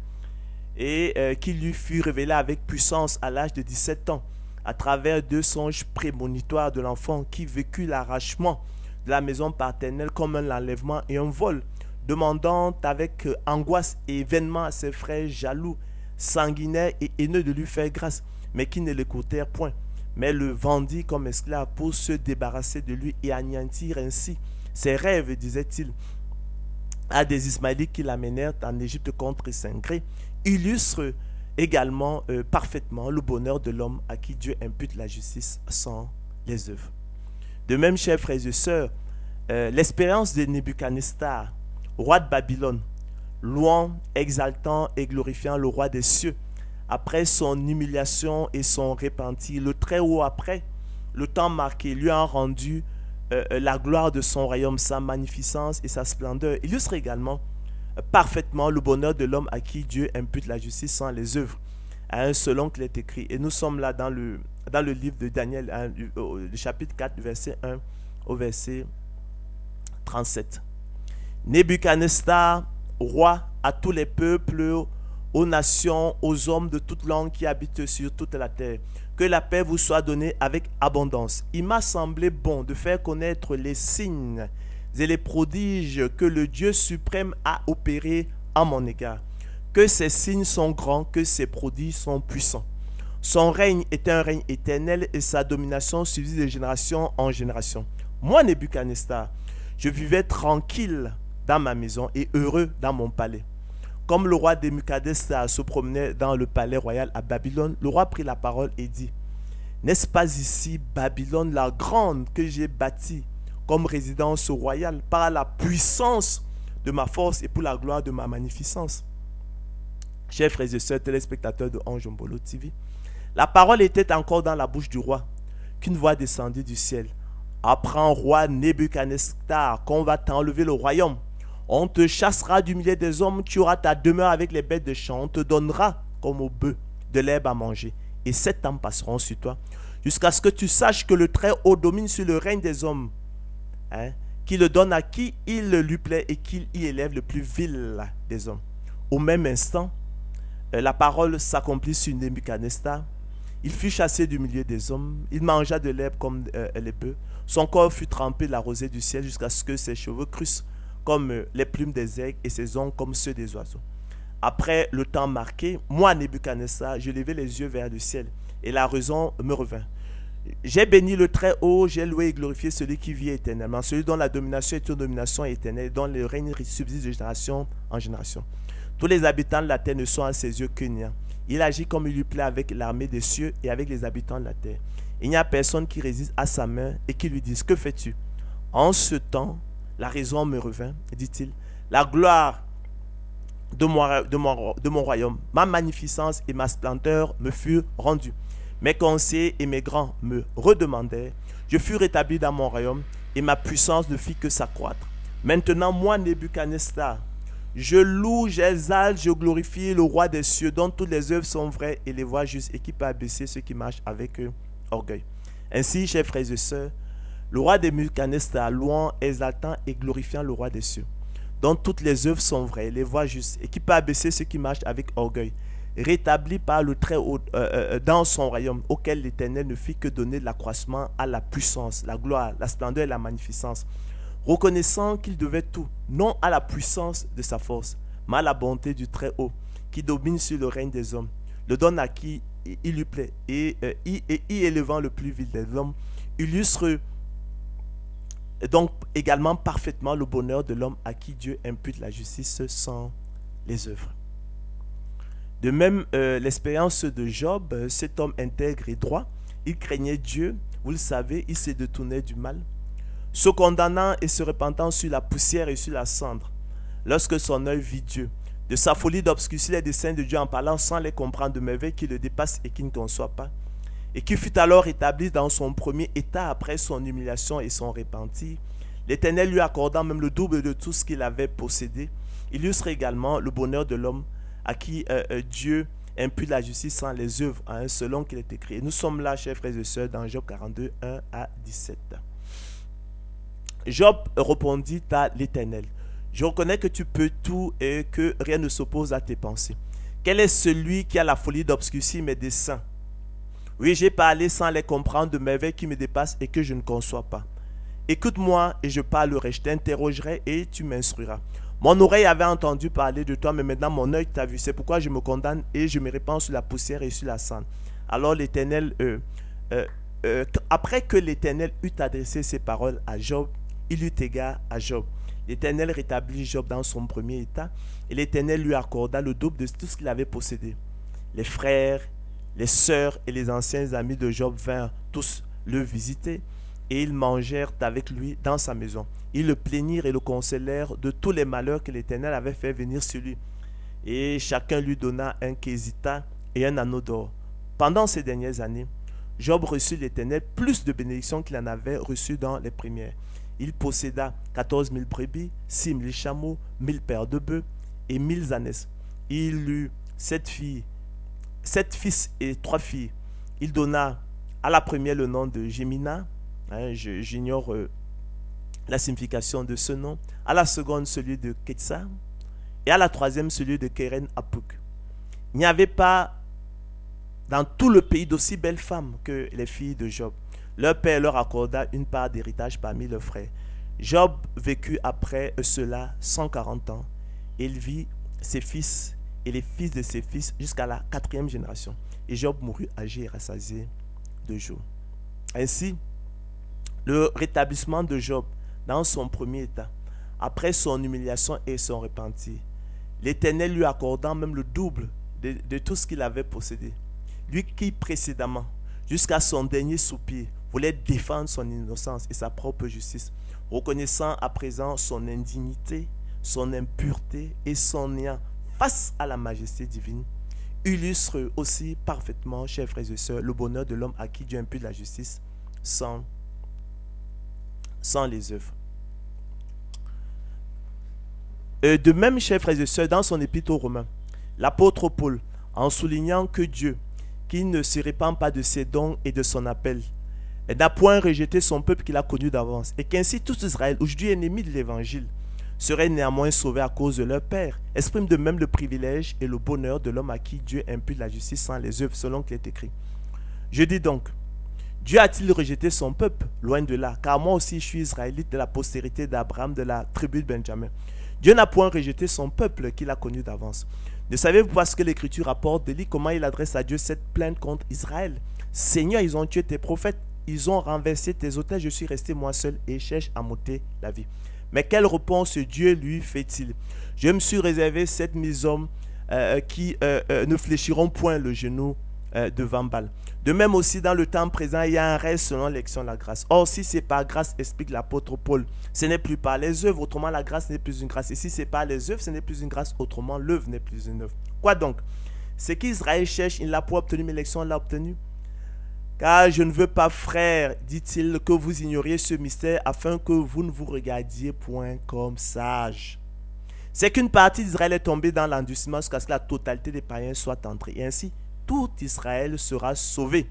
et qui lui fut révélé avec puissance à l'âge de 17 ans, à travers 2 songes prémonitoires de l'enfant qui vécut l'arrachement de la maison paternelle comme un enlèvement et un vol, demandant avec angoisse et vainement à ses frères jaloux, sanguinaires et haineux de lui faire grâce, mais qui ne l'écoutèrent point, mais le vendit comme esclave pour se débarrasser de lui et anéantir ainsi ses rêves, disait-il, à des Ismaélites qui l'amenèrent en Égypte contre son gré, illustre également parfaitement le bonheur de l'homme à qui Dieu impute la justice sans les œuvres. De même, chers frères et sœurs, l'expérience de Nebuchadnezzar, roi de Babylone, louant, exaltant et glorifiant le roi des cieux, après son humiliation et son repentir, le Très-Haut après, le temps marqué, lui a rendu la gloire de son royaume, sa magnificence et sa splendeur, illustre également parfaitement le bonheur de l'homme à qui Dieu impute la justice sans les œuvres, selon qu'il est écrit. Et nous sommes là dans le livre de Daniel, le chapitre 4, verset 1 au verset 37. Nebuchadnezzar, roi à tous les peuples, aux nations, aux hommes de toute langue qui habitent sur toute la terre, que la paix vous soit donnée avec abondance. Il m'a semblé bon de faire connaître les signes et les prodiges que le Dieu suprême a opérés à mon égard. Que ces signes sont grands, que ces prodiges sont puissants. Son règne est un règne éternel et sa domination subsiste de génération en génération. Moi, Nebuchadnezzar, je vivais tranquille dans ma maison et heureux dans mon palais. Comme le roi Nebuchadnezzar se promenait dans le palais royal à Babylone, le roi prit la parole et dit: n'est-ce pas ici Babylone la grande que j'ai bâtie comme résidence royale par la puissance de ma force et pour la gloire de ma magnificence? Chers frères et sœurs téléspectateurs de Ange Mbolo TV, la parole était encore dans la bouche du roi qu'une voix descendit du ciel. Apprends, roi Nebuchadnezzar, qu'on va t'enlever le royaume. On te chassera du milieu des hommes, tu auras ta demeure avec les bêtes de champ. On te donnera, comme au bœuf, de l'herbe à manger. Et 7 ans passeront sur toi, jusqu'à ce que tu saches que le Très-Haut domine sur le règne des hommes, qu'il le donne à qui il lui plaît et qu'il y élève le plus vil des hommes. Au même instant, la parole s'accomplit sur Nebuchadnezzar. Il fut chassé du milieu des hommes. Il mangea de l'herbe comme les bœufs. Son corps fut trempé de la rosée du ciel jusqu'à ce que ses cheveux crussent comme les plumes des aigles et ses ongles comme ceux des oiseaux. Après le temps marqué, moi, Nebuchadnezzar, je levai les yeux vers le ciel et la raison me revint. J'ai béni le Très-Haut, j'ai loué et glorifié celui qui vit éternellement, celui dont la domination est une domination éternelle, dont le règne subsiste de génération en génération. Tous les habitants de la terre ne sont à ses yeux que néant. Il agit comme il lui plaît avec l'armée des cieux et avec les habitants de la terre. Il n'y a personne qui résiste à sa main et qui lui dise: que fais-tu? En ce temps, la raison me revint, dit-il. La gloire de mon royaume, ma magnificence et ma splendeur me furent rendues. Mes conseillers et mes grands me redemandèrent. Je fus rétabli dans mon royaume et ma puissance ne fit que s'accroître. Maintenant, moi, Nebuchadnezzar, je loue, j'exalte, je glorifie le roi des cieux, dont toutes les œuvres sont vraies et les voies justes, et qui peut abaisser ceux qui marchent avec orgueil. Ainsi, chers frères et sœurs, le roi Nebuchadnezzar, louant, exaltant et glorifiant le roi des cieux, dont toutes les œuvres sont vraies, les voies justes, et qui peut abaisser ceux qui marchent avec orgueil, rétabli par le Très-Haut dans son royaume, auquel l'Éternel ne fit que donner l'accroissement à la puissance, la gloire, la splendeur et la magnificence, reconnaissant qu'il devait tout, non à la puissance de sa force, mais à la bonté du Très-Haut, qui domine sur le règne des hommes, le donne à qui il lui plaît, et y élevant le plus vil des hommes, illustre donc également parfaitement le bonheur de l'homme à qui Dieu impute la justice sans les œuvres. De même, l'expérience de Job, cet homme intègre et droit, il craignait Dieu, vous le savez, il se détournait du mal, se condamnant et se repentant sur la poussière et sur la cendre, lorsque son œil vit Dieu, de sa folie d'obscurcir les desseins de Dieu en parlant sans les comprendre, de merveilles qui le dépassent et qui ne conçoit pas, et qui fut alors établi dans son premier état après son humiliation et son repentir, l'Éternel lui accordant même le double de tout ce qu'il avait possédé, illustre également le bonheur de l'homme à qui Dieu impute la justice sans les œuvres, selon qu'il est écrit. Et nous sommes là, chers frères et sœurs, dans Job 42, 1 à 17. Job répondit à l'Éternel: je reconnais que tu peux tout et que rien ne s'oppose à tes pensées. Quel est celui qui a la folie d'obscurcir mes desseins? Oui, j'ai parlé sans les comprendre, de merveilles qui me dépassent et que je ne conçois pas. Écoute-moi et je parlerai, je t'interrogerai et tu m'instruiras. Mon oreille avait entendu parler de toi, mais maintenant mon œil t'a vu. C'est pourquoi je me condamne et je me répands sur la poussière et sur la cendre. Alors l'Éternel, après que l'Éternel eut adressé ces paroles à Job, il eut égard à Job. L'Éternel rétablit Job dans son premier état et l'Éternel lui accorda le double de tout ce qu'il avait possédé. Les frères, les sœurs et les anciens amis de Job vinrent tous le visiter et ils mangèrent avec lui dans sa maison. Ils le plaignirent et le consolèrent de tous les malheurs que l'Éternel avait fait venir sur lui. Et chacun lui donna un késita et un anneau d'or. Pendant ces dernières années, Job reçut l'Éternel plus de bénédictions qu'il en avait reçues dans les premières. Il posséda 14 000 brebis, 6 000 chameaux, 1000 paires de bœufs et 1000 ânesses. Il eut 7 fils et 3 filles. Il donna à la première le nom de Gémina, j'ignore la signification de ce nom, à la seconde celui de Ketsa, et à la troisième celui de Keren Apuk. Il n'y avait pas dans tout le pays d'aussi belles femmes que les filles de Job. Leur père leur accorda une part d'héritage parmi leurs frères. Job vécut après cela 140 ans. Il vit ses fils et les fils de ses fils jusqu'à la 4e génération. Et Job mourut âgé et rassasié de jours. Ainsi, le rétablissement de Job dans son premier état, après son humiliation et son repentir, l'Éternel lui accordant même le double de tout ce qu'il avait possédé. Lui qui précédemment, jusqu'à son dernier soupir, voulait défendre son innocence et sa propre justice, reconnaissant à présent son indignité, son impureté et son néant face à la majesté divine, illustre aussi parfaitement, chers frères et sœurs, le bonheur de l'homme à qui Dieu impute la justice sans les œuvres. De même, chers frères et sœurs, dans son épître aux Romains, l'apôtre Paul, en soulignant que Dieu, qui ne se répand pas de ses dons et de son appel, n'a point rejeté son peuple qu'il a connu d'avance, et qu'ainsi tout Israël, aujourd'hui ennemi de l'évangile, serait néanmoins sauvé à cause de leur Père, exprime de même le privilège et le bonheur de l'homme à qui Dieu impute la justice sans les œuvres, selon qu'il est écrit. Je dis donc, Dieu a-t-il rejeté son peuple? Loin de là, car moi aussi je suis israélite de la postérité d'Abraham, de la tribu de Benjamin. Dieu n'a point rejeté son peuple qu'il a connu d'avance. Ne savez-vous pas ce que l'Écriture rapporte de lui, comment il adresse à Dieu cette plainte contre Israël? Seigneur, ils ont tué tes prophètes, ils ont renversé tes autels, je suis resté moi seul et cherche à m'ôter la vie. Mais quelle réponse Dieu lui fait-il? Je me suis réservé 7000 hommes qui ne fléchiront point le genou devant Baal. De même aussi, dans le temps présent, il y a un reste selon l'élection de la grâce. Or, si c'est par grâce, explique l'apôtre Paul, ce n'est plus par les œuvres, autrement la grâce n'est plus une grâce. Et si c'est par les œuvres, ce n'est plus une grâce, autrement l'œuvre n'est plus une œuvre. Quoi donc? Ce qu'Israël cherche, il l'a pas obtenu, mais l'élection l'a obtenu. Car je ne veux pas, frères, dit-il, que vous ignoriez ce mystère, afin que vous ne vous regardiez point comme sages. C'est qu'une partie d'Israël est tombée dans l'endurcissement jusqu'à ce que la totalité des païens soit entrée. Et ainsi, tout Israël sera sauvé.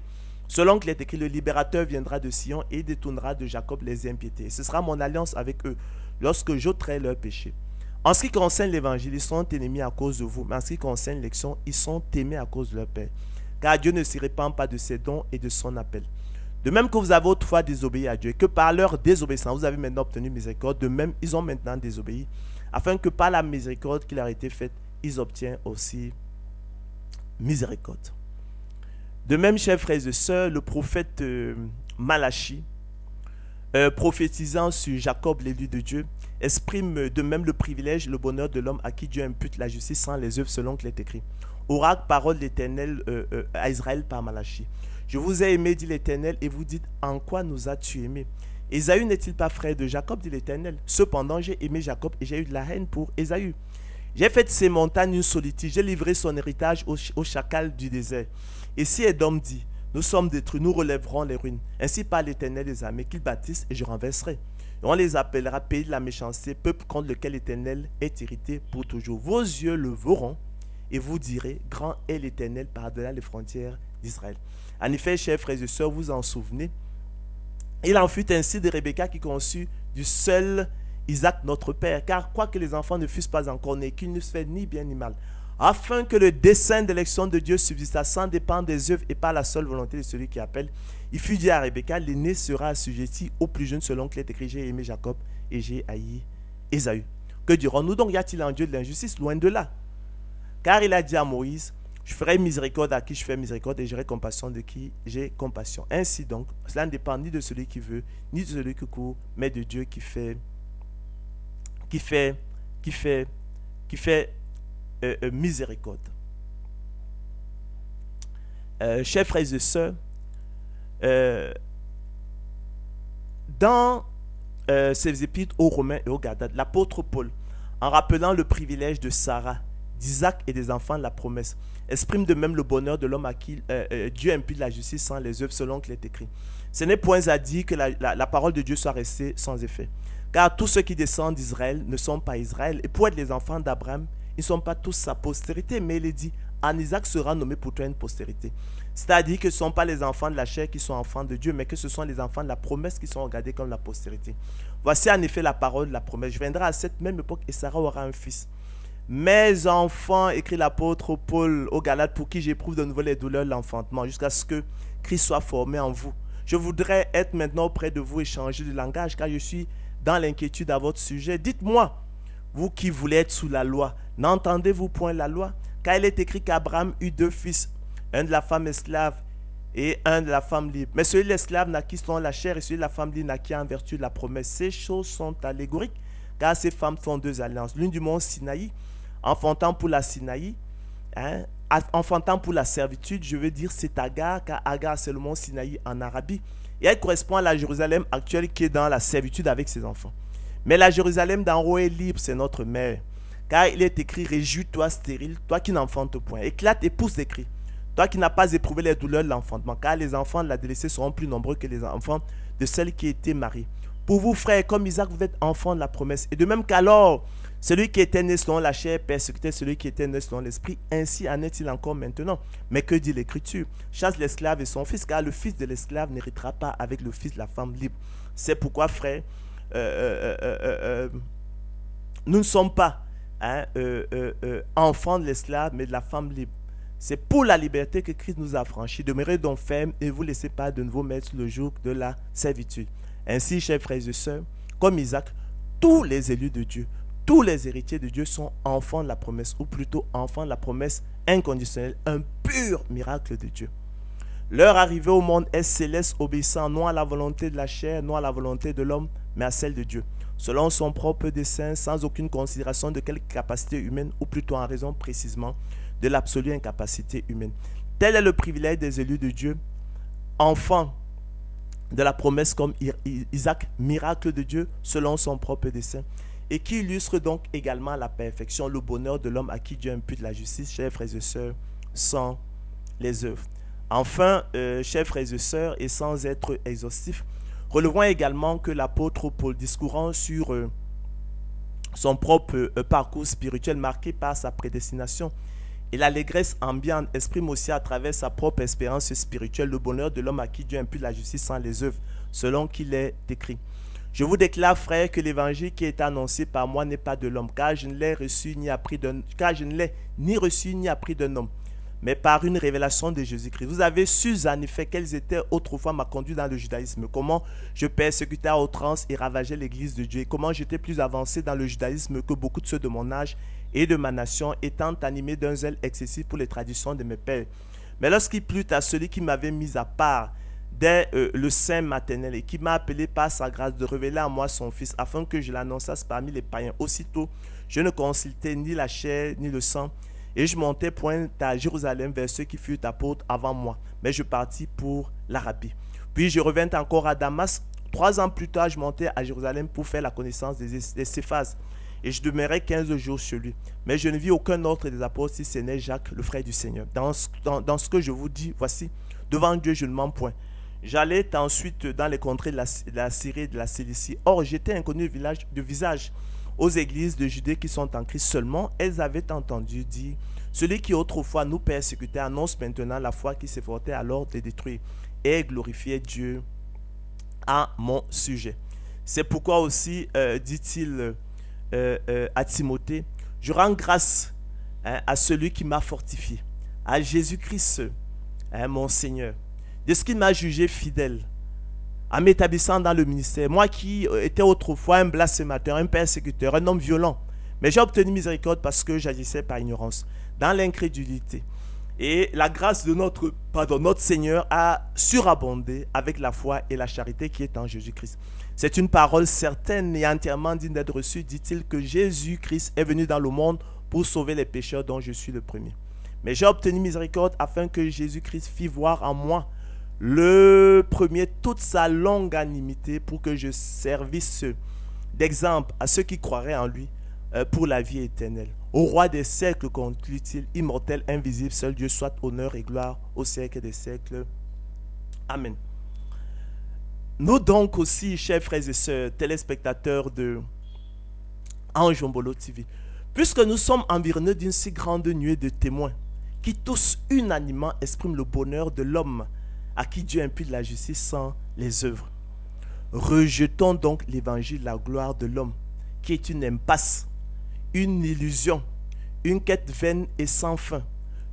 Selon qu'il est écrit, le libérateur viendra de Sion et détournera de Jacob les impiétés. Ce sera mon alliance avec eux lorsque j'ôterai leurs péchés. En ce qui concerne l'évangile, ils sont ennemis à cause de vous. Mais en ce qui concerne l'élection, ils sont aimés à cause de leur Père. Car Dieu ne se répand pas de ses dons et de son appel. De même que vous avez autrefois désobéi à Dieu, et que par leur désobéissance, vous avez maintenant obtenu miséricorde, de même, ils ont maintenant désobéi, afin que par la miséricorde qui leur a été faite, ils obtiennent aussi miséricorde. De même, chers frères et sœurs, le prophète Malachie, prophétisant sur Jacob, l'élu de Dieu, exprime de même le privilège et le bonheur de l'homme à qui Dieu impute la justice sans les œuvres selon qu'il est écrit. Oracle, parole de l'Éternel à Israël par Malachie. Je vous ai aimé, dit l'Éternel, et vous dites, en quoi nous as-tu aimés? Ésaü n'est-il pas frère de Jacob, dit l'Éternel? Cependant, j'ai aimé Jacob et j'ai eu de la haine pour Ésaü. J'ai fait de ces montagnes une solitude, j'ai livré son héritage au chacal du désert. Et si Édom dit, nous sommes détruits, nous relèverons les ruines. Ainsi parle l'Éternel des armées, qu'ils bâtissent et je renverserai. Et on les appellera pays de la méchanceté, peuple contre lequel l'Éternel est irrité pour toujours. Vos yeux le verront et vous direz, grand est l'Éternel par-delà les frontières d'Israël. En effet, chers frères et sœurs, vous en souvenez, il en fut ainsi de Rebecca qui conçut du seul Isaac notre père, car quoique les enfants ne fussent pas encore nés, qu'ils ne se fait ni bien ni mal, afin que le dessein d'élection de Dieu subsista sans dépendre des œuvres et par la seule volonté de celui qui appelle, il fut dit à Rebecca, l'aîné sera assujetti au plus jeune selon qu'il est écrit, j'ai aimé Jacob et j'ai haï Ésaü. Que dirons-nous donc? Y a-t-il en Dieu de l'injustice? Loin de là. Car il a dit à Moïse, je ferai miséricorde à qui je fais miséricorde et j'aurai compassion de qui j'ai compassion. Ainsi donc, cela ne dépend ni de celui qui veut, ni de celui qui court, mais de Dieu qui fait miséricorde. Chers frères et sœurs, dans ses épîtres aux Romains et aux Galates, l'apôtre Paul, en rappelant le privilège de Sarah, d'Isaac et des enfants de la promesse, exprime de même le bonheur de l'homme à qui Dieu impute la justice sans les œuvres selon qu'il est écrit. Ce n'est point à dire que la parole de Dieu soit restée sans effet. Car tous ceux qui descendent d'Israël ne sont pas Israël. Et pour être les enfants d'Abraham, ils ne sont pas tous sa postérité. Mais il est dit, en Isaac sera nommé pour toi une postérité. C'est-à-dire que ce ne sont pas les enfants de la chair qui sont enfants de Dieu, mais que ce sont les enfants de la promesse qui sont regardés comme la postérité. Voici en effet la parole de la promesse. Je viendrai à cette même époque et Sarah aura un fils. Mes enfants, écrit l'apôtre Paul aux Galates, pour qui j'éprouve de nouveau les douleurs de l'enfantement, jusqu'à ce que Christ soit formé en vous. Je voudrais être maintenant auprès de vous et changer de langage, car je suis dans l'inquiétude à votre sujet. Dites-moi, vous qui voulez être sous la loi, n'entendez-vous point la loi? Car il est écrit qu'Abraham eut 2 fils, un de la femme esclave et un de la femme libre. Mais celui de l'esclave naquit selon la chair et celui de la femme libre naquit en vertu de la promesse. Ces choses sont allégoriques, car ces femmes font 2 alliances. L'une du mont Sinaï, enfantant pour la Sinaï, enfantant pour la servitude, je veux dire c'est Agar, car Agar c'est le mont Sinaï en Arabie. Et elle correspond à la Jérusalem actuelle qui est dans la servitude avec ses enfants. Mais la Jérusalem d'en haut est libre, c'est notre mère. Car il est écrit, réjouis-toi stérile, toi qui n'enfantes point. Éclate et pousse des cris, toi qui n'as pas éprouvé les douleurs de l'enfantement. Car les enfants de la délaissée seront plus nombreux que les enfants de celle qui était mariée. Pour vous, frères, comme Isaac, vous êtes enfants de la promesse. Et de même qu'alors, celui qui était né selon la chair persécutait celui qui était né selon l'esprit. Ainsi en est-il encore maintenant. Mais que dit l'Écriture? Chasse l'esclave et son fils, car le fils de l'esclave n'héritera pas avec le fils de la femme libre. C'est pourquoi, frères, nous ne sommes pas enfants de l'esclave, mais de la femme libre. C'est pour la liberté que Christ nous a affranchis. Demeurez donc fermes et ne vous laissez pas de nouveau mettre sous le joug de la servitude. Ainsi, chers frères et sœurs, comme Isaac, tous les élus de Dieu, tous les héritiers de Dieu sont enfants de la promesse, ou plutôt enfants de la promesse inconditionnelle, un pur miracle de Dieu. Leur arrivée au monde est céleste, obéissant non à la volonté de la chair, non à la volonté de l'homme, mais à celle de Dieu, selon son propre dessein, sans aucune considération de quelque capacité humaine, ou plutôt en raison précisément de l'absolue incapacité humaine. Tel est le privilège des élus de Dieu, enfants de la promesse comme Isaac, miracle de Dieu selon son propre dessein, et qui illustre donc également la perfection, le bonheur de l'homme à qui Dieu impute la justice, chers frères et sœurs, sans les œuvres. Enfin, chers frères et sœurs, et sans être exhaustif, relevons également que l'apôtre Paul, discourant sur son propre parcours spirituel marqué par sa prédestination, et l'allégresse ambiante exprime aussi à travers sa propre expérience spirituelle le bonheur de l'homme à qui Dieu impute la justice sans les œuvres, selon qu'il est écrit. Je vous déclare, frère, que l'évangile qui est annoncé par moi n'est pas de l'homme, car je ne l'ai reçu ni appris ni appris d'un homme, mais par une révélation de Jésus-Christ. Vous avez su en effet quelles étaient autrefois ma conduite dans le judaïsme, comment je persécutais à outrance et ravageais l'église de Dieu, et comment j'étais plus avancé dans le judaïsme que beaucoup de ceux de mon âge et de ma nation, étant animé d'un zèle excessif pour les traditions de mes pères. Mais lorsqu'il plut à celui qui m'avait mis à part dès le sein maternel et qui m'a appelé par sa grâce de révéler à moi son Fils, afin que je l'annonçasse parmi les païens, aussitôt je ne consultais ni la chair ni le sang, et je montais point à Jérusalem vers ceux qui furent apôtres avant moi, mais je partis pour l'Arabie. Puis je revins encore à Damas. 3 ans plus tard, je montais à Jérusalem pour faire la connaissance des Céphas, et je demeurai 15 jours chez lui. Mais je ne vis aucun autre des apôtres, si ce n'est Jacques, le frère du Seigneur. Dans ce que je vous dis, voici, devant Dieu, je ne mens point. J'allais ensuite dans les contrées de la Syrie et de la Cilicie. Or, j'étais inconnu de visage aux églises de Judée qui sont en Christ seulement. Elles avaient entendu dire, celui qui autrefois nous persécutait annonce maintenant la foi qui s'efforçait alors de détruire et glorifiait Dieu à mon sujet. C'est pourquoi aussi, dit-il à Timothée, je rends grâce à celui qui m'a fortifié, à Jésus-Christ, mon Seigneur, de ce qu'il m'a jugé fidèle, en m'établissant dans le ministère. Moi qui étais autrefois un blasphémateur, un persécuteur, un homme violent, mais j'ai obtenu miséricorde parce que j'agissais par ignorance, dans l'incrédulité. Et la grâce de notre Seigneur a surabondé avec la foi et la charité qui est en Jésus-Christ. C'est une parole certaine et entièrement digne d'être reçue, dit-il, que Jésus-Christ est venu dans le monde pour sauver les pécheurs dont je suis le premier. Mais j'ai obtenu miséricorde afin que Jésus-Christ fît voir en moi le premier toute sa longanimité pour que je servisse d'exemple à ceux qui croiraient en lui pour la vie éternelle. Au roi des siècles, conclut-il, immortel, invisible, seul Dieu, soit honneur et gloire au siècle des siècles. Amen. Nous donc aussi, chers frères et sœurs, téléspectateurs de Anjombolo TV, puisque nous sommes environnés d'une si grande nuée de témoins qui tous unanimement expriment le bonheur de l'homme à qui Dieu impute la justice sans les œuvres. Rejetons donc l'évangile, la gloire de l'homme, qui est une impasse, une illusion, une quête vaine et sans fin,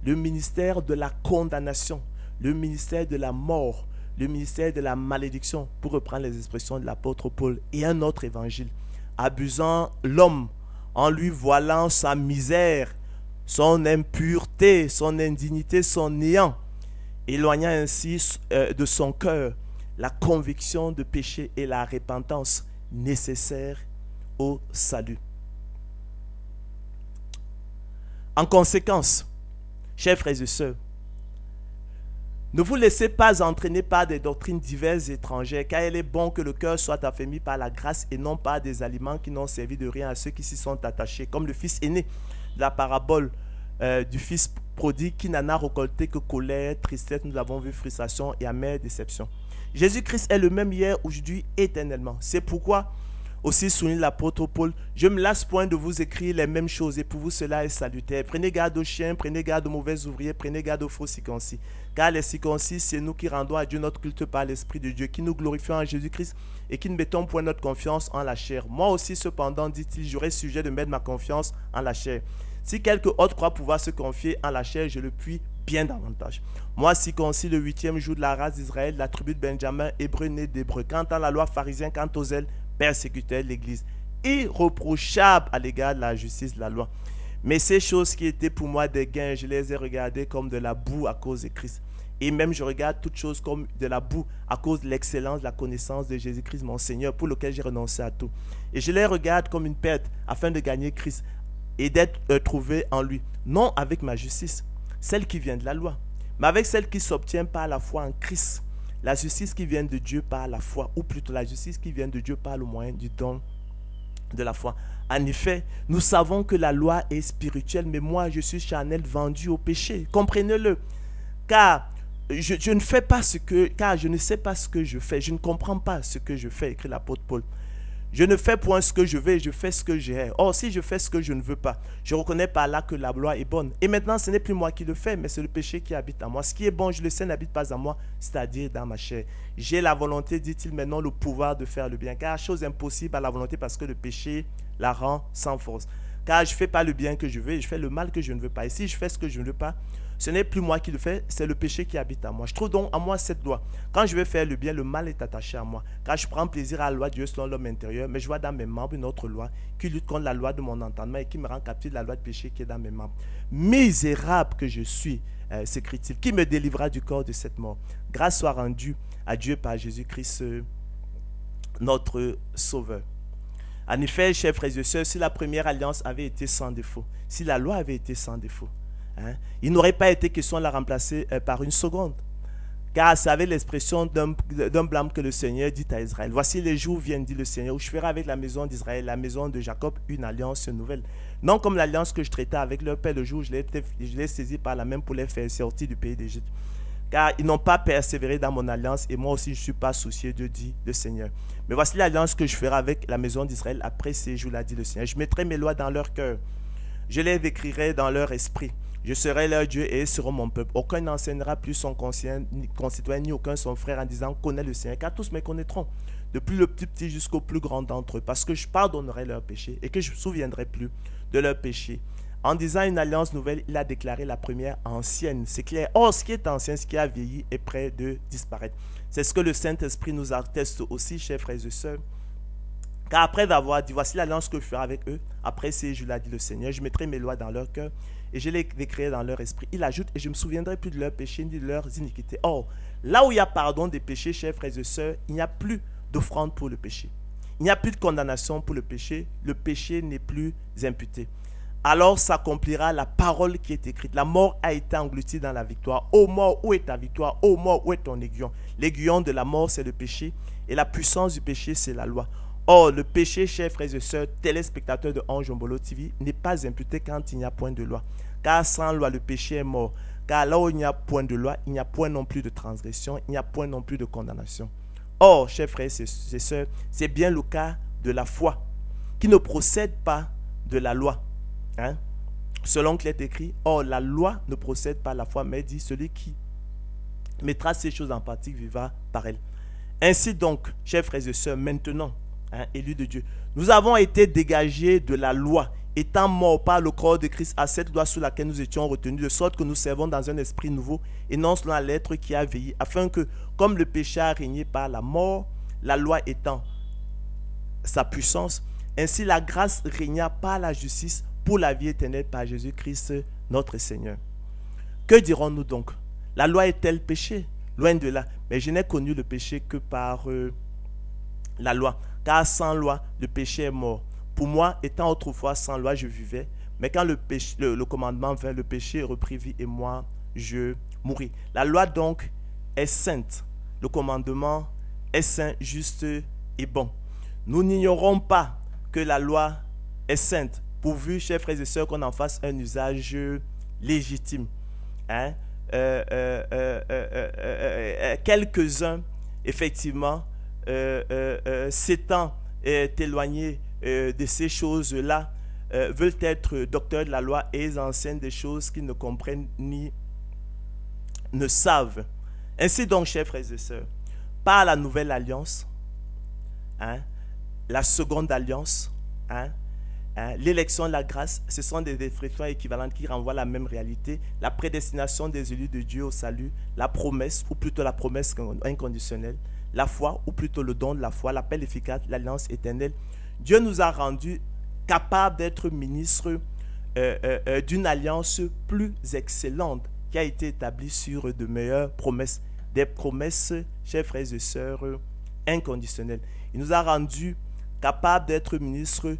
le ministère de la condamnation, le ministère de la mort, le ministère de la malédiction, pour reprendre les expressions de l'apôtre Paul, et un autre évangile, abusant l'homme en lui voilant sa misère, son impureté, son indignité, son néant, éloignant ainsi de son cœur la conviction de péché et la repentance nécessaire au salut. En conséquence, chers frères et sœurs, ne vous laissez pas entraîner par des doctrines diverses et étrangères, car il est bon que le cœur soit affermi par la grâce et non par des aliments qui n'ont servi de rien à ceux qui s'y sont attachés, comme le fils aîné de la parabole du fils prodigue qui n'en a récolté que colère, tristesse, nous avons vu frustration et amère déception. Jésus-Christ est le même hier, aujourd'hui, éternellement. C'est pourquoi, aussi souligne l'apôtre Paul, je me lasse point de vous écrire les mêmes choses et pour vous cela est salutaire. Prenez garde aux chiens, prenez garde aux mauvais ouvriers, prenez garde aux faux circoncis. Car les circoncis, c'est nous qui rendons à Dieu notre culte par l'Esprit de Dieu, qui nous glorifions en Jésus-Christ et qui ne mettons point notre confiance en la chair. Moi aussi, cependant, dit-il, j'aurais sujet de mettre ma confiance en la chair. Si quelque autre croit pouvoir se confier en la chair, je le puis bien davantage. Moi, circoncis le 8e jour de la race d'Israël, la tribu de Benjamin, hébreu né d'hébreu. Quant à la loi pharisien, quant aux ailes, persécutait l'Église, irréprochable à l'égard de la justice de la loi. Mais ces choses qui étaient pour moi des gains, je les ai regardées comme de la boue à cause de Christ. Et même je regarde toutes choses comme de la boue à cause de l'excellence de la connaissance de Jésus-Christ, mon Seigneur, pour lequel j'ai renoncé à tout. Et je les regarde comme une perte afin de gagner Christ et d'être trouvé en lui, non avec ma justice, celle qui vient de la loi, mais avec celle qui s'obtient par la foi en Christ, la justice qui vient de Dieu par la foi, ou plutôt la justice qui vient de Dieu par le moyen du don de la foi. En effet, nous savons que la loi est spirituelle, mais moi je suis charnel, vendu au péché. Comprenez-le, car je ne sais pas ce que je fais, je ne comprends pas ce que je fais, écrit l'apôtre Paul. Je ne fais point ce que je veux, je fais ce que j'ai. Or, si je fais ce que je ne veux pas, je reconnais par là que la loi est bonne. Et maintenant, ce n'est plus moi qui le fais, mais c'est le péché qui habite en moi. Ce qui est bon, je le sais, n'habite pas en moi, c'est-à-dire dans ma chair. J'ai la volonté, dit-il maintenant, le pouvoir de faire le bien. Car chose impossible à la volonté parce que le péché la rend sans force. Car je ne fais pas le bien que je veux, je fais le mal que je ne veux pas. Et si je fais ce que je ne veux pas, ce n'est plus moi qui le fais, c'est le péché qui habite en moi. Je trouve donc en moi cette loi. Quand je vais faire le bien, le mal est attaché à moi. Car je prends plaisir à la loi de Dieu selon l'homme intérieur, mais je vois dans mes membres une autre loi qui lutte contre la loi de mon entendement et qui me rend captif de la loi de péché qui est dans mes membres. Misérable que je suis, s'écrit-il, qui me délivrera du corps de cette mort. Grâce soit rendue à Dieu par Jésus-Christ, notre Sauveur. En effet, chers frères et sœurs, si la première alliance avait été sans défaut, si la loi avait été sans défaut, il n'aurait pas été question de la remplacer par une seconde. Car ça avait l'expression d'un blâme que le Seigneur dit à Israël. Voici les jours viennent, dit le Seigneur, où je ferai avec la maison d'Israël, la maison de Jacob, une alliance nouvelle. Non comme l'alliance que je traitais avec leur père le jour où je l'ai saisi par la main pour les faire sortir du pays d'Égypte. Car ils n'ont pas persévéré dans mon alliance et moi aussi je ne suis pas soucieux d'eux, dit le Seigneur. Mais voici l'alliance que je ferai avec la maison d'Israël après ces jours-là, dit le Seigneur. Je mettrai mes lois dans leur cœur, je les écrirai dans leur esprit. Je serai leur Dieu et ils seront mon peuple. Aucun n'enseignera plus son concitoyen ni aucun son frère en disant connais le Seigneur, car tous me connaîtront, depuis le plus petit jusqu'au plus grand d'entre eux, parce que je pardonnerai leurs péchés et que je ne me souviendrai plus de leurs péchés. En disant une alliance nouvelle, il a déclaré la première ancienne. C'est clair. Or, ce qui est ancien, ce qui a vieilli, est près de disparaître. C'est ce que le Saint-Esprit nous atteste aussi, chers frères et sœurs. Car après avoir dit, voici l'alliance que je ferai avec eux, après ces jours-là, dit le Seigneur, je mettrai mes lois dans leur cœur et je les écrirai dans leur esprit. Il ajoute, et je ne me souviendrai plus de leurs péchés ni de leurs iniquités. Or, là où il y a pardon des péchés, chers frères et sœurs, il n'y a plus d'offrande pour le péché. Il n'y a plus de condamnation pour le péché n'est plus imputé. Alors s'accomplira la parole qui est écrite. La mort a été engloutie dans la victoire. Ô mort, où est ta victoire? Ô mort, où est ton aiguillon? L'aiguillon de la mort, c'est le péché, et la puissance du péché, c'est la loi. Or, le péché, chers frères et sœurs, téléspectateurs de Ange Jombolo TV, n'est pas imputé quand il n'y a point de loi. Car sans loi, le péché est mort. Car là où il n'y a point de loi, il n'y a point non plus de transgression, il n'y a point non plus de condamnation. Or, chers frères et sœurs, c'est bien le cas de la foi, qui ne procède pas de la loi. Selon qu'il est écrit, or la loi ne procède pas de la foi, mais dit celui qui mettra ces choses en pratique vivra par elle. Ainsi donc, chers frères et sœurs, maintenant, élus de Dieu, nous avons été dégagés de la loi, étant morts par le corps de Christ à cette loi sous laquelle nous étions retenus, de sorte que nous servons dans un esprit nouveau et non selon la lettre qui a vieilli, afin que, comme le péché a régné par la mort, la loi étant sa puissance, ainsi la grâce régna par la justice pour la vie éternelle par Jésus-Christ notre Seigneur. Que dirons-nous donc? La loi est-elle péché? Loin de là. Mais je n'ai connu le péché que par la loi. Car sans loi, le péché est mort. Pour moi, étant autrefois sans loi, je vivais. Mais quand le commandement vint, le péché reprit vie et moi, je mouris. La loi donc est sainte. Le commandement est saint, juste et bon. Nous n'ignorons pas que la loi est sainte, pourvu, chers frères et sœurs, qu'on en fasse un usage légitime. Quelques-uns, effectivement, s'étant éloignés de ces choses-là, veulent être docteurs de la loi et ils enseignent des choses qu'ils ne comprennent ni ne savent. Ainsi donc, chers frères et sœurs, par la nouvelle alliance, la seconde alliance, l'élection et la grâce, ce sont des expressions équivalentes qui renvoient à la même réalité. La prédestination des élus de Dieu au salut, la promesse, ou plutôt la promesse inconditionnelle, la foi, ou plutôt le don de la foi, l'appel efficace, l'alliance éternelle. Dieu nous a rendus capables d'être ministres d'une alliance plus excellente qui a été établie sur de meilleures promesses. Des promesses, chers frères et sœurs, inconditionnelles. Il nous a rendus capables d'être ministres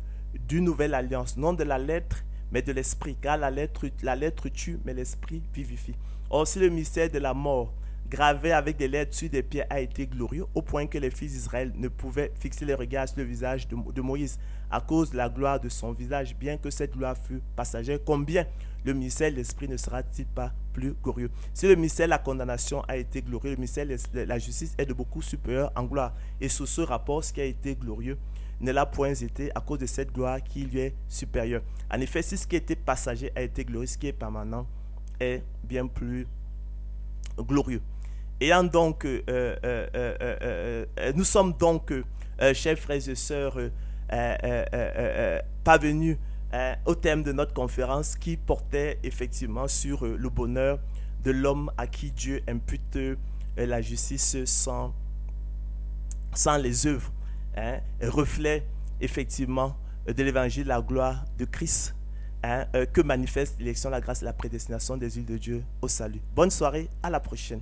d'une nouvelle alliance, non de la lettre, mais de l'esprit, car la lettre tue, mais l'esprit vivifie. Or, si le mystère de la mort, gravé avec des lettres sur des pierres, a été glorieux, au point que les fils d'Israël ne pouvaient fixer les regards sur le visage de Moïse, à cause de la gloire de son visage, bien que cette gloire fût passagère, combien le mystère de l'esprit ne sera-t-il pas plus glorieux? Si le mystère de la condamnation a été glorieux, le mystère de la justice est de beaucoup supérieur en gloire. Et sous ce rapport, ce qui a été glorieux, ne l'a point été à cause de cette gloire qui lui est supérieure. En effet, si ce qui était passager a été glorieux, ce qui est permanent est bien plus glorieux. Ayant donc, nous sommes donc, chers frères et sœurs, parvenus au thème de notre conférence qui portait effectivement sur le bonheur de l'homme à qui Dieu impute la justice sans les œuvres, reflet effectivement de l'évangile, la gloire de Christ, que manifeste l'élection, la grâce et la prédestination des îles de Dieu au salut. Bonne soirée, à la prochaine.